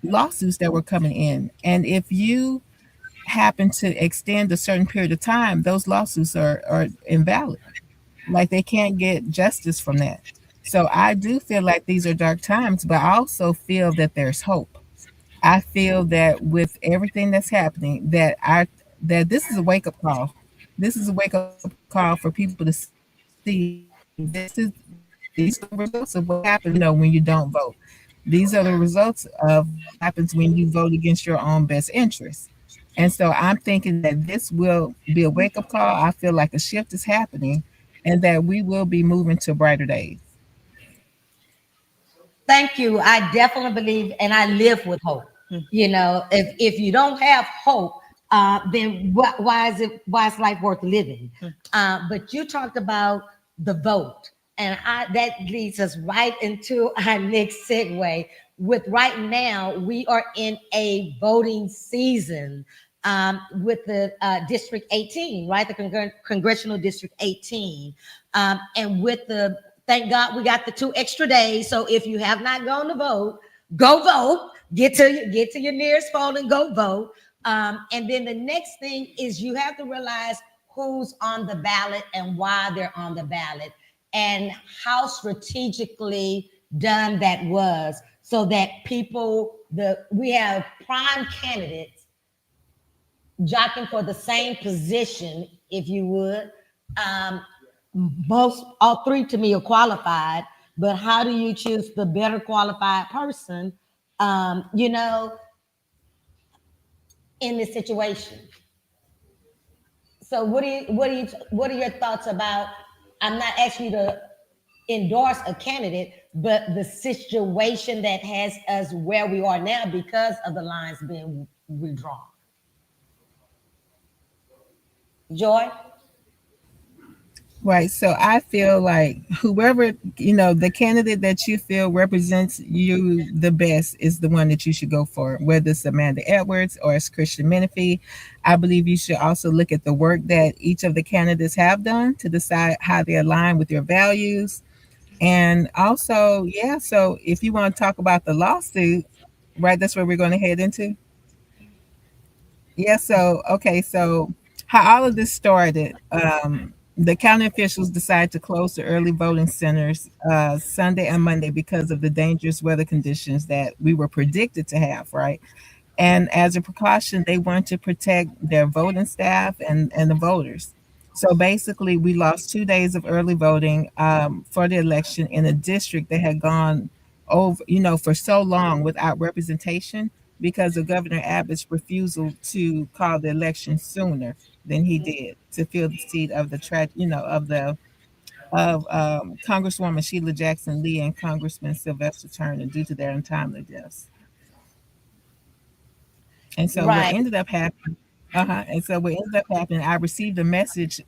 lawsuits that were coming in. And if you happen to extend a certain period of time, those lawsuits are invalid. Like they can't get justice from that. So I do feel like these are dark times, but I also feel that there's hope. I feel that with everything that's happening, that this is a wake-up call. This is a wake-up call for people to see these are the results of what happens, when you don't vote. These are the results of what happens when you vote against your own best interests. And so I'm thinking that this will be a wake-up call. I feel like a shift is happening and that we will be moving to brighter days. Thank you. I definitely believe, and I live with hope. If you don't have hope, then why is life worth living? But you talked about the vote. And that leads us right into our next segue. With right now, we are in a voting season with the District 18, right? The Congressional District 18. And thank God we got the 2 extra days. So if you have not gone to vote, go vote. Get to your nearest poll and go vote. And then the next thing is you have to realize who's on the ballot and why they're on the ballot and how strategically done that was, so that we have prime candidates jockeying for the same position, if you would. All three to me are qualified, but how do you choose the better qualified person, in this situation? So what are your thoughts about, I'm not asking you to endorse a candidate, but the situation that has us where we are now because of the lines being redrawn? Joy? Right. So I feel like whoever, the candidate that you feel represents you the best is the one that you should go for, whether it's Amanda Edwards or it's Christian Menifee. I believe you should also look at the work that each of the candidates have done to decide how they align with your values. And also, yeah, so if you want to talk about the lawsuit, right, that's where we're going to head into. Yeah, so okay, so how all of this started, the county officials decided to close the early voting centers Sunday and Monday because of the dangerous weather conditions that we were predicted to have, right? And as a precaution, they wanted to protect their voting staff and the voters. So basically, we lost 2 days of early voting for the election in a district that had gone over, for so long without representation because of Governor Abbott's refusal to call the election sooner than he did to fill the seat of Congresswoman Sheila Jackson Lee and Congressman Sylvester Turner due to their untimely deaths. And so what Right. ended up happening, I received a message.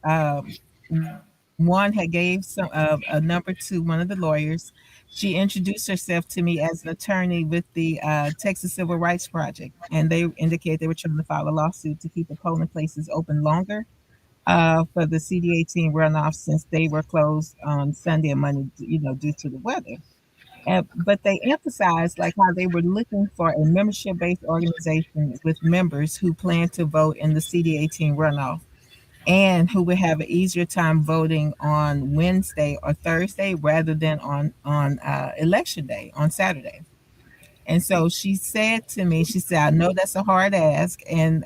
One had gave a number to one of the lawyers. She introduced herself to me as an attorney with the Texas Civil Rights Project, and they indicated they were trying to file a lawsuit to keep the polling places open longer for the CD18 runoff since they were closed on Sunday and Monday, due to the weather. But they emphasized like how they were looking for a membership-based organization with members who plan to vote in the CD18 runoff and who would have an easier time voting on Wednesday or Thursday rather than on election day on Saturday. And so she said to me, she said, I know that's a hard ask and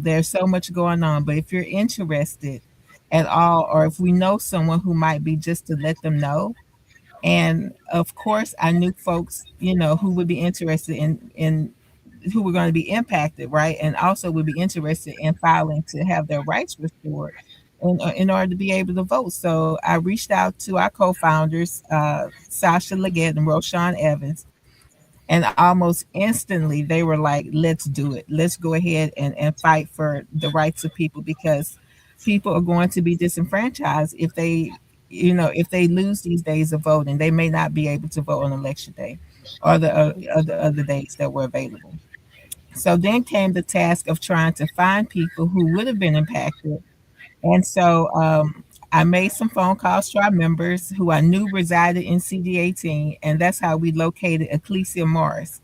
there's so much going on, but if you're interested at all, or if we know someone who might be, just to let them know. And of course, I knew folks, who would be interested in who were going to be impacted, right? And also would be interested in filing to have their rights restored in order to be able to vote. So I reached out to our co-founders, Sasha Leggett and Roshan Evans, and almost instantly they were like, let's do it. Let's go ahead and fight for the rights of people, because people are going to be disenfranchised if they lose these days of voting. They may not be able to vote on election day or the other days that were available. So then came the task of trying to find people who would have been impacted. And so I made some phone calls to our members who I knew resided in CD18, and that's how we located Ecclesia Morris.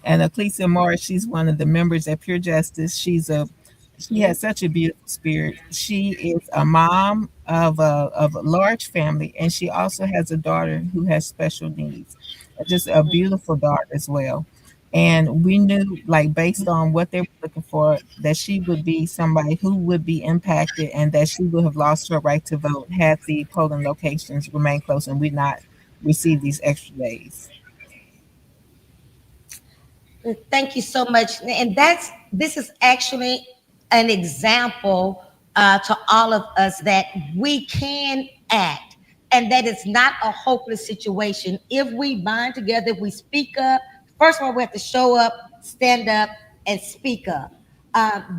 And Ecclesia Morris, she's one of the members at Pure Justice. She has such a beautiful spirit. She is a mom of a large family, and she also has a daughter who has special needs, just a beautiful daughter as well. And we knew, like, based on what they were looking for, that she would be somebody who would be impacted and that she would have lost her right to vote had the polling locations remained closed and we not received these extra days. Thank you so much. And this is actually an example to all of us that we can act and that it's not a hopeless situation. If we bind together, if we speak up, first of all, we have to show up, stand up, and speak up.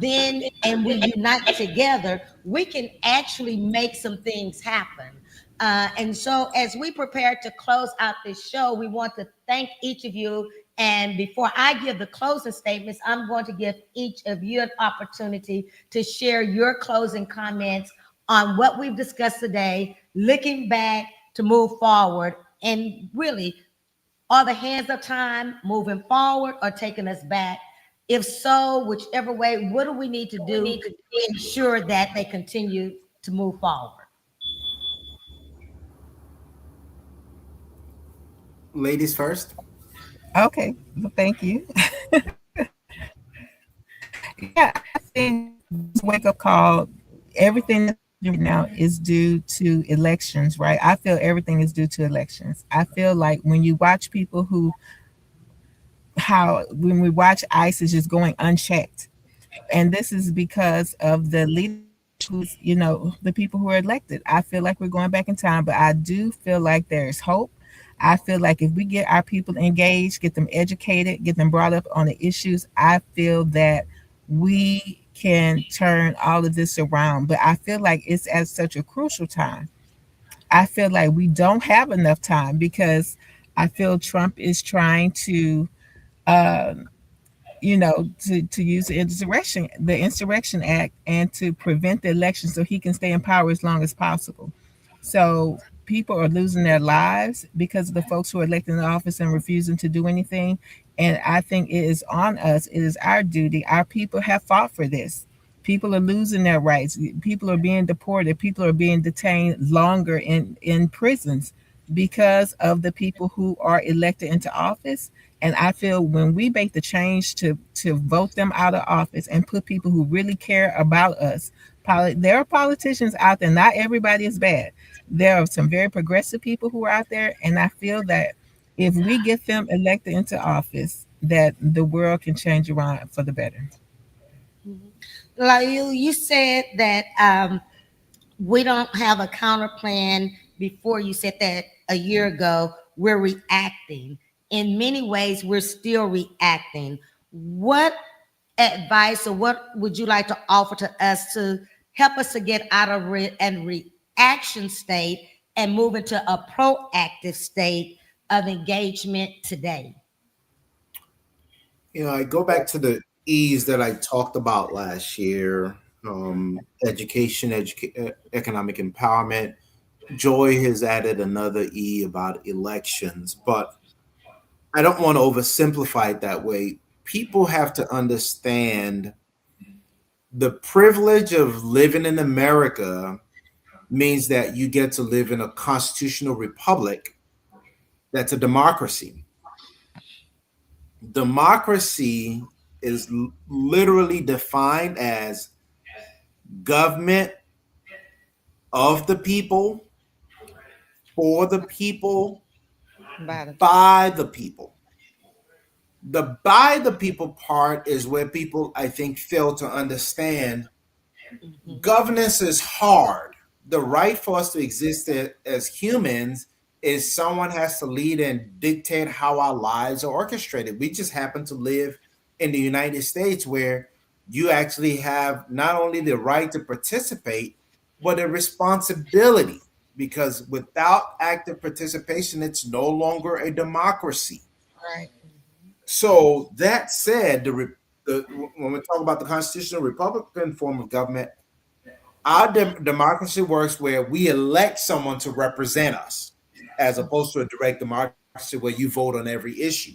Then, and we unite together, we can actually make some things happen. And so as we prepare to close out this show, we want to thank each of you. And before I give the closing statements, I'm going to give each of you an opportunity to share your closing comments on what we've discussed today, looking back to move forward, and really, are the hands of time moving forward or taking us back? If so, whichever way, what do we need to do to ensure that they continue to move forward? Ladies first. Okay, well, thank you. Yeah, I think this wake up call, everything that's right now is due to elections, right? I feel everything is due to elections. I feel like when you watch people who, how, when we watch ICE is just going unchecked. And this is because of the leaders who's, the people who are elected. I feel like we're going back in time, but I do feel like there's hope. I feel like if we get our people engaged, get them educated, get them brought up on the issues, I feel that we can turn all of this around. But I feel like it's at such a crucial time. I feel like we don't have enough time because I feel Trump is trying to, um, to use the Insurrection Act, and to prevent the election so he can stay in power as long as possible. So people are losing their lives because of the folks who are elected in office and refusing to do anything. And I think it is on us. It is our duty. Our people have fought for this. People are losing their rights. People are being deported. People are being detained longer in prisons because of the people who are elected into office. And I feel when we make the change to vote them out of office and put people who really care about us, there are politicians out there. Not everybody is bad. There are some very progressive people who are out there, and I feel that if we get them elected into office, that the world can change around for the better. Like you said that we don't have a counter plan. Before you said that a year ago, we're reacting. In many ways, we're still reacting. What advice or what would you like to offer to us to help us to get out of reaction state and move into a proactive state of engagement today? I go back to the E's that I talked about last year: education, economic empowerment. Joy has added another E about elections, but I don't want to oversimplify it that way. People have to understand the privilege of living in America means that you get to live in a constitutional republic that's a democracy. Democracy is literally defined as government of the people, for the people, by the people. The by the people part is where people, I think, fail to understand. Governance is hard. The right for us to exist as humans is someone has to lead and dictate how our lives are orchestrated. We just happen to live in the United States where you actually have not only the right to participate, but a responsibility, because without active participation, it's no longer a democracy. Right. So that said, when we talk about the constitutional Republican form of government, our democracy works where we elect someone to represent us, as opposed to a direct democracy where you vote on every issue.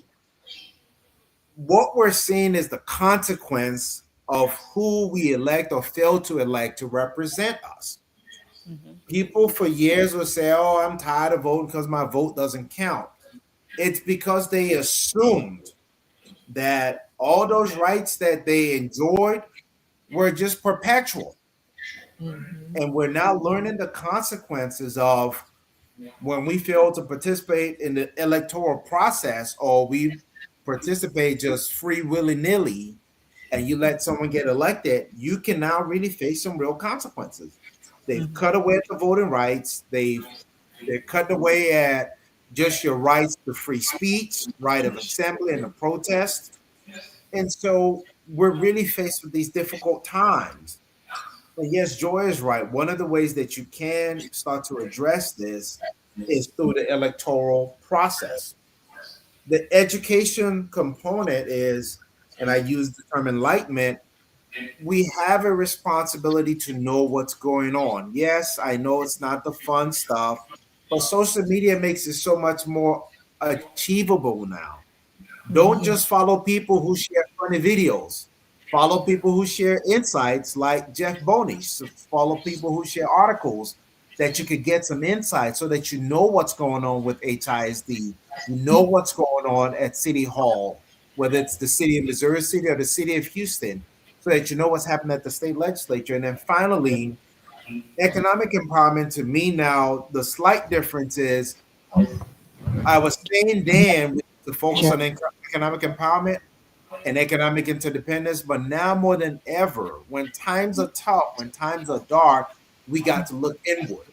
What we're seeing is the consequence of who we elect or fail to elect to represent us. People for years will say, "Oh, I'm tired of voting because my vote doesn't count." It's because they assumed that all those rights that they enjoyed were just perpetual. And we're now learning the consequences of when we fail to participate in the electoral process, or we participate just free willy-nilly, and you let someone get elected, you can now really face some real consequences. They've cut away at the voting rights. They're cutting away at just your rights to free speech, right of assembly and of protest. And so we're really faced with these difficult times. But yes, Joy is right. One of the ways that you can start to address this is through the electoral process. The education component is, and I use the term enlightenment, we have a responsibility to know what's going on. Yes, I know it's not the fun stuff, but social media makes it so much more achievable now. Don't Yeah. just follow people who share funny videos. Follow people who share insights like Jeff Boney. So follow people who share articles that you could get some insight so that you know what's going on with HISD. You know what's going on at City Hall, whether it's the city of Missouri City or the city of Houston, so that you know what's happening at the state legislature. And then finally, economic empowerment to me now, the slight difference is I was saying then to focus on economic empowerment and economic interdependence, but now more than ever, when times are tough, when times are dark, we got to look inward.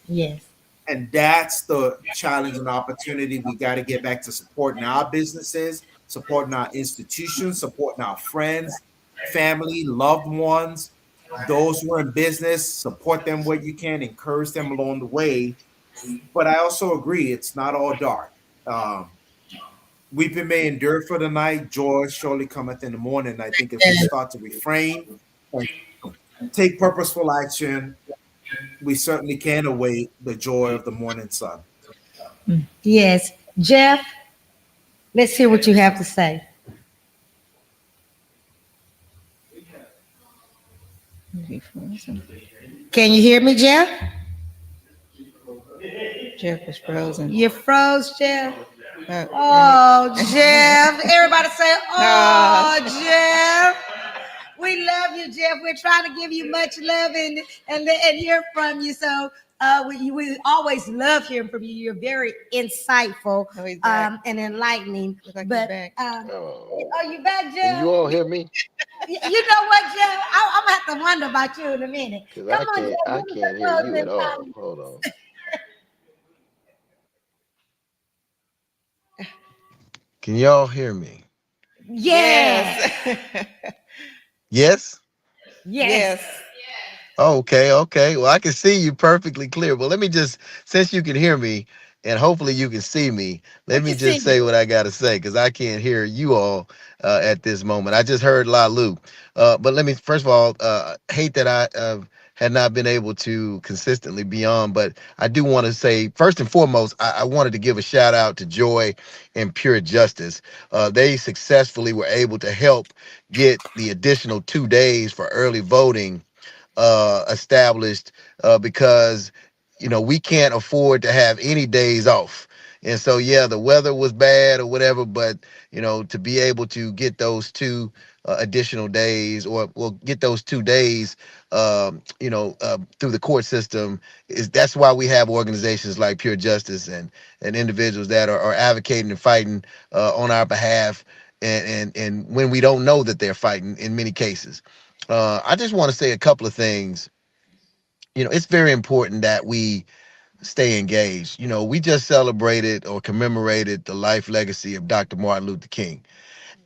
Yes. And that's the challenge and opportunity. We got to get back to supporting our businesses, supporting our institutions, supporting our friends, family, loved ones, those who are in business, support them where you can, encourage them along the way. But I also agree, it's not all dark. Weeping may endure for the night, joy surely cometh in the morning. I think if we start to refrain and take purposeful action, we certainly can await the joy of the morning sun. Yes. Jeff, let's hear what you have to say. Can you hear me, Jeff? Jeff is frozen. You froze, Jeff. Uh, Oh, Jeff. Everybody say, oh, Jeff. We love you, Jeff. We're trying to give you much love and hear from you. So we always love hearing from you. You're very insightful Oh, he's back. and enlightening. Looks like he's But back. are you back, Can Jeff? you all hear me? You know what, Jeff? I'm gonna have to wonder about you in a minute. Because Come on, Jeff. I give us can't a hear you closing at all. comment. Hold on. Can y'all hear me? Yes. Yes? Yes. Okay. Well, I can see you perfectly clear. Well, let me just, since you can hear me and hopefully you can see me, let What me you just see? say what I got to say because I can't hear you all at this moment. I just heard Lalu. But let me, first of all, hate that I had not been able to consistently be on. But I do want to say, first and foremost, I wanted to give a shout out to Joy and Pure Justice. They successfully were able to help get the additional 2 days for early voting established because we can't afford to have any days off. And so yeah, the weather was bad or whatever, but to be able to get those two additional days, or well, get those 2 days through the court system, that's why we have organizations like Pure Justice and individuals that are advocating and fighting on our behalf, and when we don't know that they're fighting in many cases. I just want to say a couple of things. It's very important that we stay engaged. We just celebrated or commemorated the life legacy of Dr. Martin Luther King.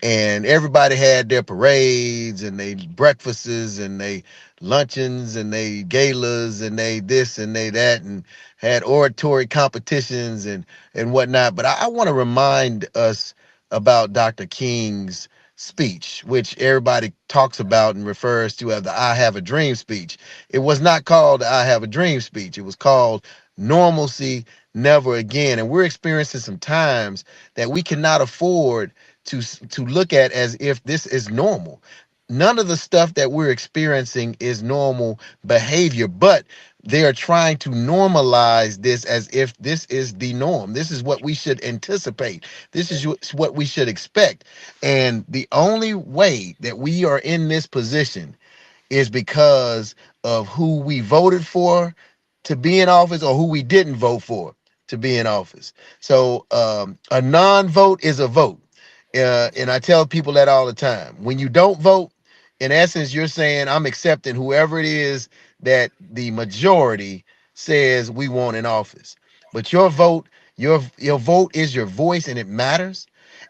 And everybody had their parades and they breakfasts and they luncheons and they galas and they this and they that, and had oratory competitions and whatnot. But I want to remind us about Dr. King's speech, which everybody talks about and refers to as the I Have a Dream speech. It was not called the I Have a Dream speech. It was called Normalcy Never Again. And we're experiencing some times that we cannot afford to look at as if this is normal. None of the stuff that we're experiencing is normal behavior, but they are trying to normalize this as if this is the norm. This is what we should anticipate. This is what we should expect. And the only way that we are in this position is because of who we voted for to be in office or who we didn't vote for to be in office. So a non-vote is a vote. And I tell people that all the time. When you don't vote, in essence, you're saying I'm accepting whoever it is that the majority says we want in office. But your vote, your vote is your voice and it matters.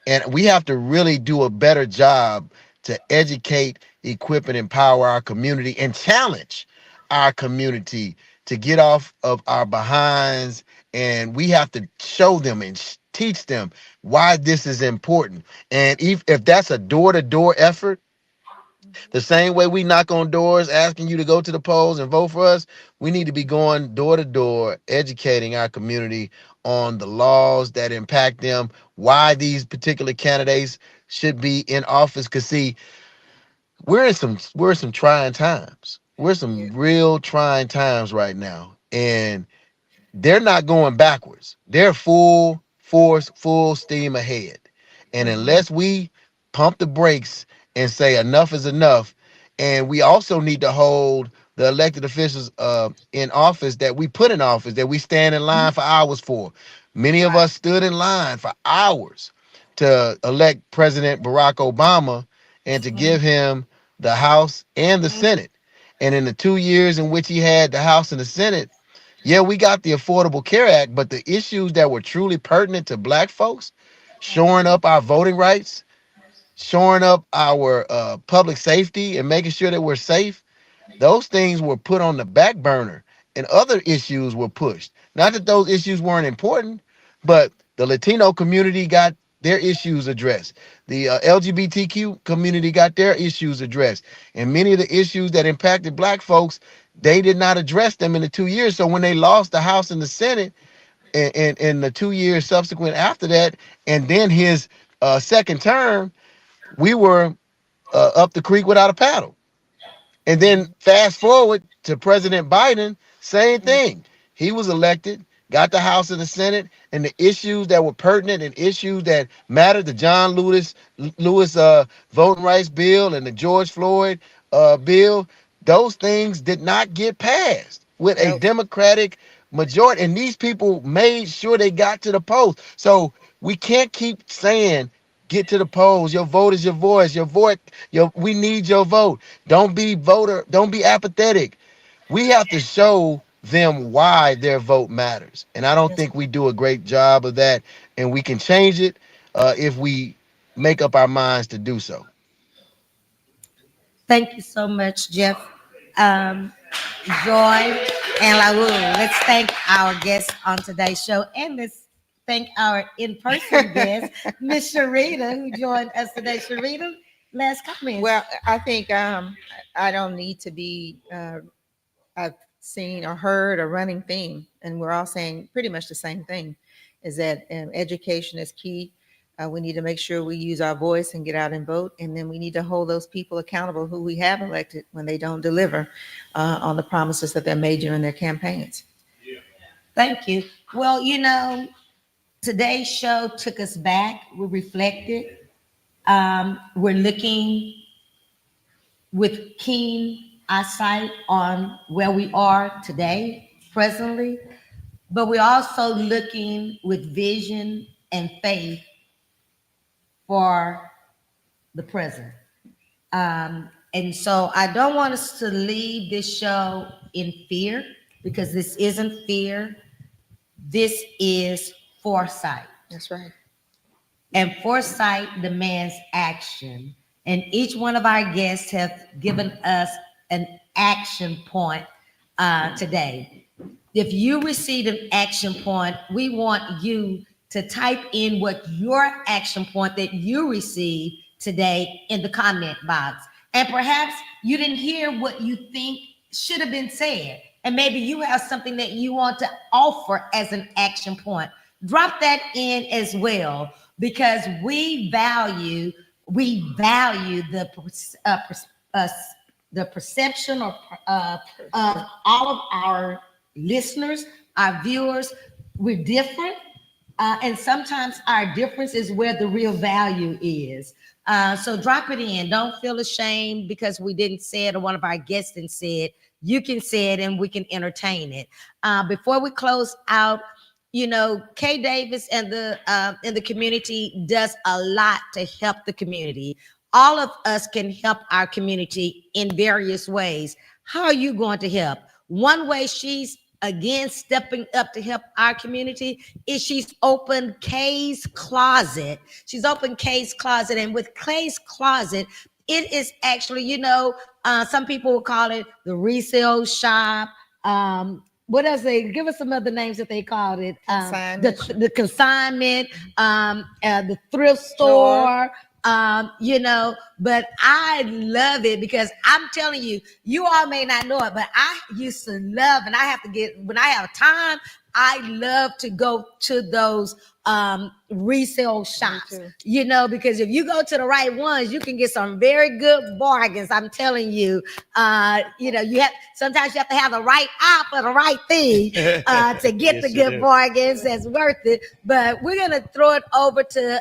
And we have to really do a better job to educate, equip, and empower our community and challenge our community to get off of our behinds. And we have to show them and teach them why this is important. And if that's a door-to-door effort, The same way we knock on doors asking you to go to the polls and vote for us, we need to be going door to door, educating our community on the laws that impact them, why these particular candidates should be in office. Because see, we're in some trying times. We're some real trying times right now. And they're not going backwards. They're full force, full steam ahead. And unless we pump the brakes and say enough is enough, and we also need to hold the elected officials in office that we put in office, that we stand in line for hours for. Many of us stood in line for hours to elect President Barack Obama and to give him the House and the Senate. And in the 2 years in which he had the House and the Senate, yeah, we got the Affordable Care Act, but the issues that were truly pertinent to Black folks, shoring up our voting rights, shoring up our public safety and making sure that we're safe, those things were put on the back burner and other issues were pushed. Not that those issues weren't important, but the Latino community got their issues addressed. The LGBTQ community got their issues addressed. And many of the issues that impacted Black folks, they did not address them in the 2 years. So when they lost the House and the Senate in the 2 years subsequent after that, and then his second term, we were up the creek without a paddle. And then fast forward to President Biden, same thing. He was elected, got the House and the Senate, and the issues that were pertinent and issues that mattered, the John Lewis voting rights bill and the George Floyd bill, those things did not get passed with a Democratic majority. And these people made sure they got to the polls. So we can't keep saying, get to the polls. Your vote is your voice. We need your vote. Don't be apathetic. We have to show them why their vote matters. And I don't think we do a great job of that. And we can change it if we make up our minds to do so. Thank you so much, Jeff. Joy and Laul. Let's thank our guests on today's show, and let's thank our in-person guest, Miss Sharita, who joined us today. Sharita, last comment. Well, I think I don't need to be I've seen or heard a running theme, and we're all saying pretty much the same thing, is that education is key. We need to make sure we use our voice and get out and vote. And then we need to hold those people accountable who we have elected when they don't deliver on the promises that they made during their campaigns. Thank you. Well, you know, today's show took us back. We reflected. We're looking with keen eyesight on where we are today, presently, but we're also looking with vision and faith for the present. And so I don't want us to leave this show in fear, because this isn't fear. This is foresight. That's right. And foresight demands action. And each one of our guests have given us an action point today. If you received an action point, we want you to type in what your action point that you received today in the comment box. And perhaps you didn't hear what you think should have been said. And maybe you have something that you want to offer as an action point. Drop that in as well, because we value the perception of all of our listeners, our viewers. We're different. And sometimes our difference is where the real value is. So drop it in. Don't feel ashamed because we didn't say it or one of our guests didn't say it. You can say it and we can entertain it. Before we close out, you know, Kay Davis and the community does a lot to help the community. All of us can help our community in various ways. How are you going to help? One way she's again stepping up to help our community is she's opened Kay's Closet. She's opened Kay's Closet, and with Kay's Closet, it is actually, you know, some people will call it the resale shop. What else? They give us some other names that they called it. The consignment, the thrift store. You know, but I love it because I'm telling you, you all may not know it, but I used to love, and I have to get, when I have time, I love to go to those resale shops, too. you know, because if you go to the right ones, you can get some very good bargains. I'm telling you, you know, sometimes you have to have the right eye for the right thing to get Yes, the you good do. bargains that's worth it. But we're going to throw it over to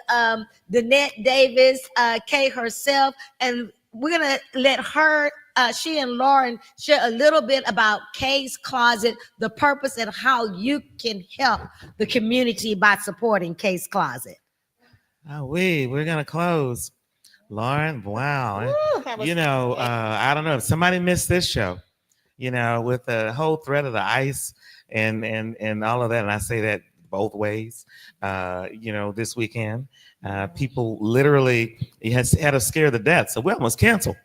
Danette Davis, Kay herself, and we're going to let her, she and Lauren share a little bit about Kay's Closet, the purpose and how you can help the community by supporting Kay's Closet. Oh, we're gonna close. Lauren, wow. that was You know, I don't know if somebody missed this show, you know, with the whole threat of the ICE and all of that. And I say that both ways. You know, this weekend, people literally had us scared to death. So we almost canceled.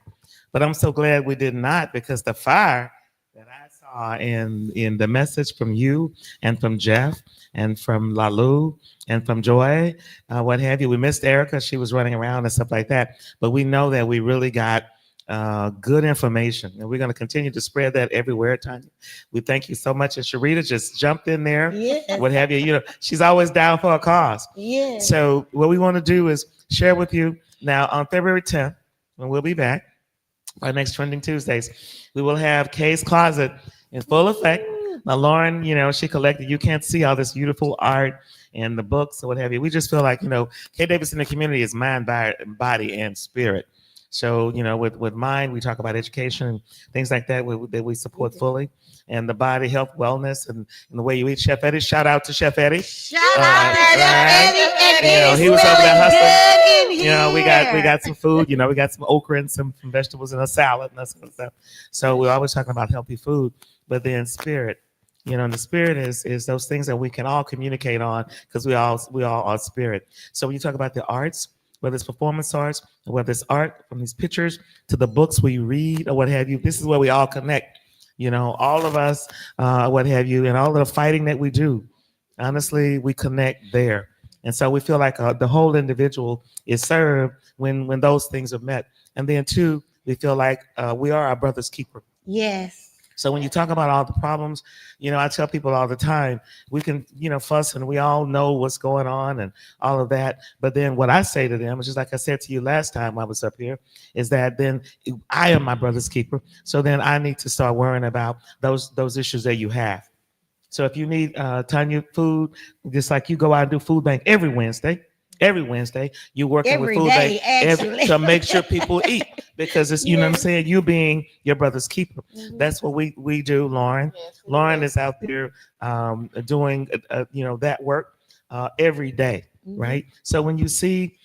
But I'm so glad we did not, because the fire that I saw in the message from you and from Jeff and from Lalu and from Joy, what have you. We missed Erica. She was running around and stuff like that. But we know that we really got good information, and we're going to continue to spread that everywhere, Tanya. We thank you so much. And Sharita just jumped in there, Yes. what have you. You know, she's always down for a cause. Yes. So what we want to do is share with you now on February 10th, when we'll be back, our next Trending Tuesdays, we will have Kay's Closet in full effect. Now, Lauren, you know, she collected, you can't see all this beautiful art and the books or what have you. We just feel like, you know, Kay Davis in the community is mind, body, and spirit. So, you know, with mind, we talk about education and things like that that we support fully. And the body, health, wellness, and the way you eat. Chef Eddie, shout out to Chef Eddie. Shout out to Chef Eddie. You know, And he was over there hustling. good in You know, we here. got some food. You know, we got some okra and some vegetables and a salad and that sort of stuff. So we're always talking about healthy food, but then spirit. You know, and the spirit is those things that we can all communicate on, because we all are spirit. So when you talk about the arts, whether it's performance arts, or whether it's art from these pictures to the books we read or what have you, this is where we all connect. You know, all of us, what have you, and all of the fighting that we do, honestly, we connect there. And so we feel like the whole individual is served when those things are met. And then two, we feel like we are our brother's keeper. Yes. So when you talk about all the problems, you know, I tell people all the time, we can, you know, fuss and we all know what's going on and all of that. But then what I say to them, which is like I said to you last time I was up here, is that then I am my brother's keeper. So then I need to start worrying about those issues that you have. So if you need Tanya food, just like you go out and do food bank every Wednesday, you're working Every with food day, bank actually. to make sure people eat, because it's, you know what I'm saying, you being your brother's keeper. That's what we do, Lauren. Lauren is out there doing you know, that work every day, right? So when you see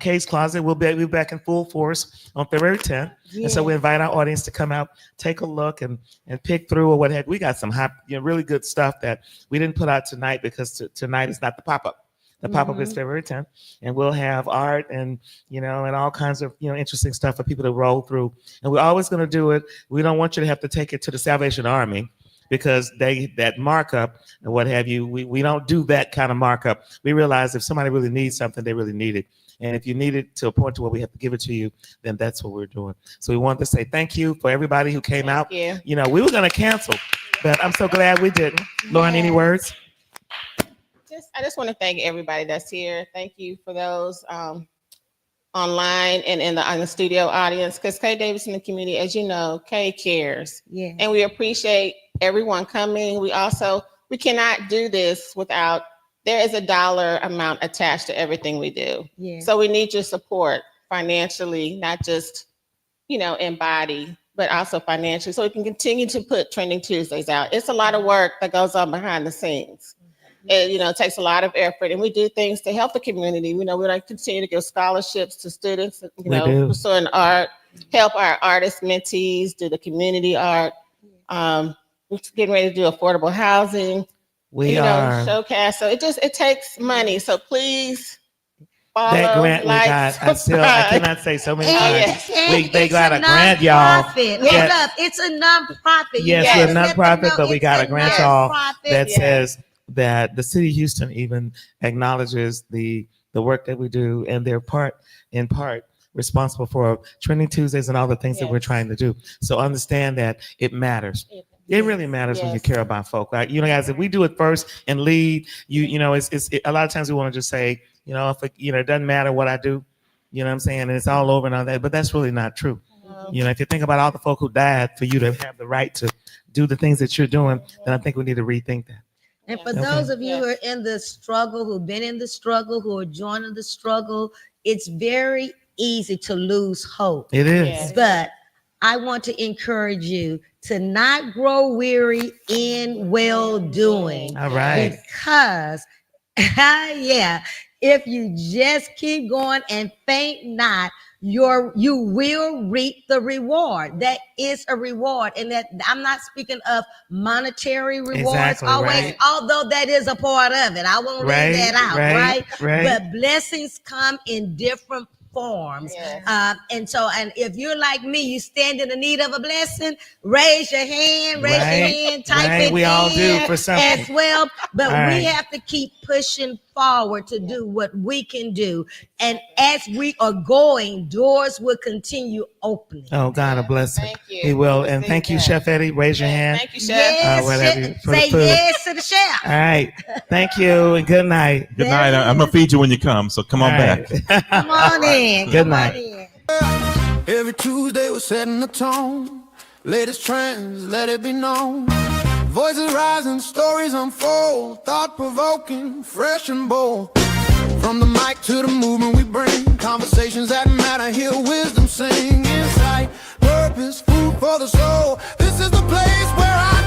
Kay's Closet, we'll be back in full force on February 10th. And so we invite our audience to come out, take a look and pick through or what have. We got some hot, you know, really good stuff that we didn't put out tonight, because tonight is not the pop-up. The pop-up is February 10th, and we'll have art and, you know, and all kinds of, you know, interesting stuff for people to roll through. And we're always going to do it. We don't want you to have to take it to the Salvation Army, because that markup and what have you, we don't do that kind of markup. We realize if somebody really needs something, they really need it. And if you need it to a point to where we have to give it to you, then that's what we're doing. So we want to say thank you for everybody who came out. you. You know, we were going to cancel, but I'm so glad we didn't. Lauren, any words? I just want to thank everybody that's here. Thank you for those online and on the studio audience, because Kay Davis in the community, as you know, Kay cares. Yeah. And we appreciate everyone coming. We cannot do this without, there is a dollar amount attached to everything we do. Yeah. So we need your support financially, not just, you know, in body, but also financially, so we can continue to put Trending Tuesdays out. It's a lot of work that goes on behind the scenes. It, you know, it takes a lot of effort, and we do things to help the community. You know, we like to continue to give scholarships to students, you know, pursuing art, help our artist mentees do the community art. We're getting ready to do affordable housing. We you are. know, showcase. So it takes money. So please follow, That grant like, we got, I subscribe. cannot say so many times. And They it's got a grant, y'all. nonprofit. Yeah. Hold up. It's a nonprofit. You Yes, guys we're a let them nonprofit, know but we it's got a grant, y'all, nonprofit. that Yeah. says that the city of Houston even acknowledges the the work that we do, and they're in part responsible for Trending Tuesdays and all the things that we're Yes. trying to do. So understand that it matters. It really matters when you Yes. care about folk. Like, you know, guys, if we do it first and lead, you know, a lot of times we want to just say, you know, if it, you know, it doesn't matter what I do, you know what I'm saying, and it's all over and all that, but that's really not true. You know, if you think about all the folk who died for you to have the right to do the things that you're doing, then I think we need to rethink that. And for Okay. those of you who are in the struggle, who've been in the struggle, who are joining the struggle, it's very easy to lose hope. It is. Yes. But I want to encourage you to not grow weary in well doing. All right. Because, yeah, if you just keep going and faint not, you will reap the reward. That is a reward. And that I'm not speaking of monetary rewards Exactly, always, right. although that is a part of it. I won't Right, leave that out, right, right? right. But blessings come in different forms. Yes. And if you're like me, you stand in the need of a blessing, raise your hand, type right. it We all do in for something. as well. But All we right. have to keep pushing forward to do what we can do. And as we are going, doors will continue opening. Oh, God bless him. Thank you. He will. And Receive thank you, that. Chef Eddie. Raise your hand. Thank you, Chef. Yes, whatever, chef. for the Say food. yes to the chef. All right. Thank you and good night. Good night. I'm gonna feed you when you come, so come on All right. back. Come on in. Good Come on night. in. Every Tuesday we're setting the tone. Latest trends, let it be known. Voices rising, stories unfold. Thought-provoking, fresh and bold. From the mic to the movement we bring. Conversations that matter, hear wisdom sing. Insight, purpose, food for the soul. This is the place where I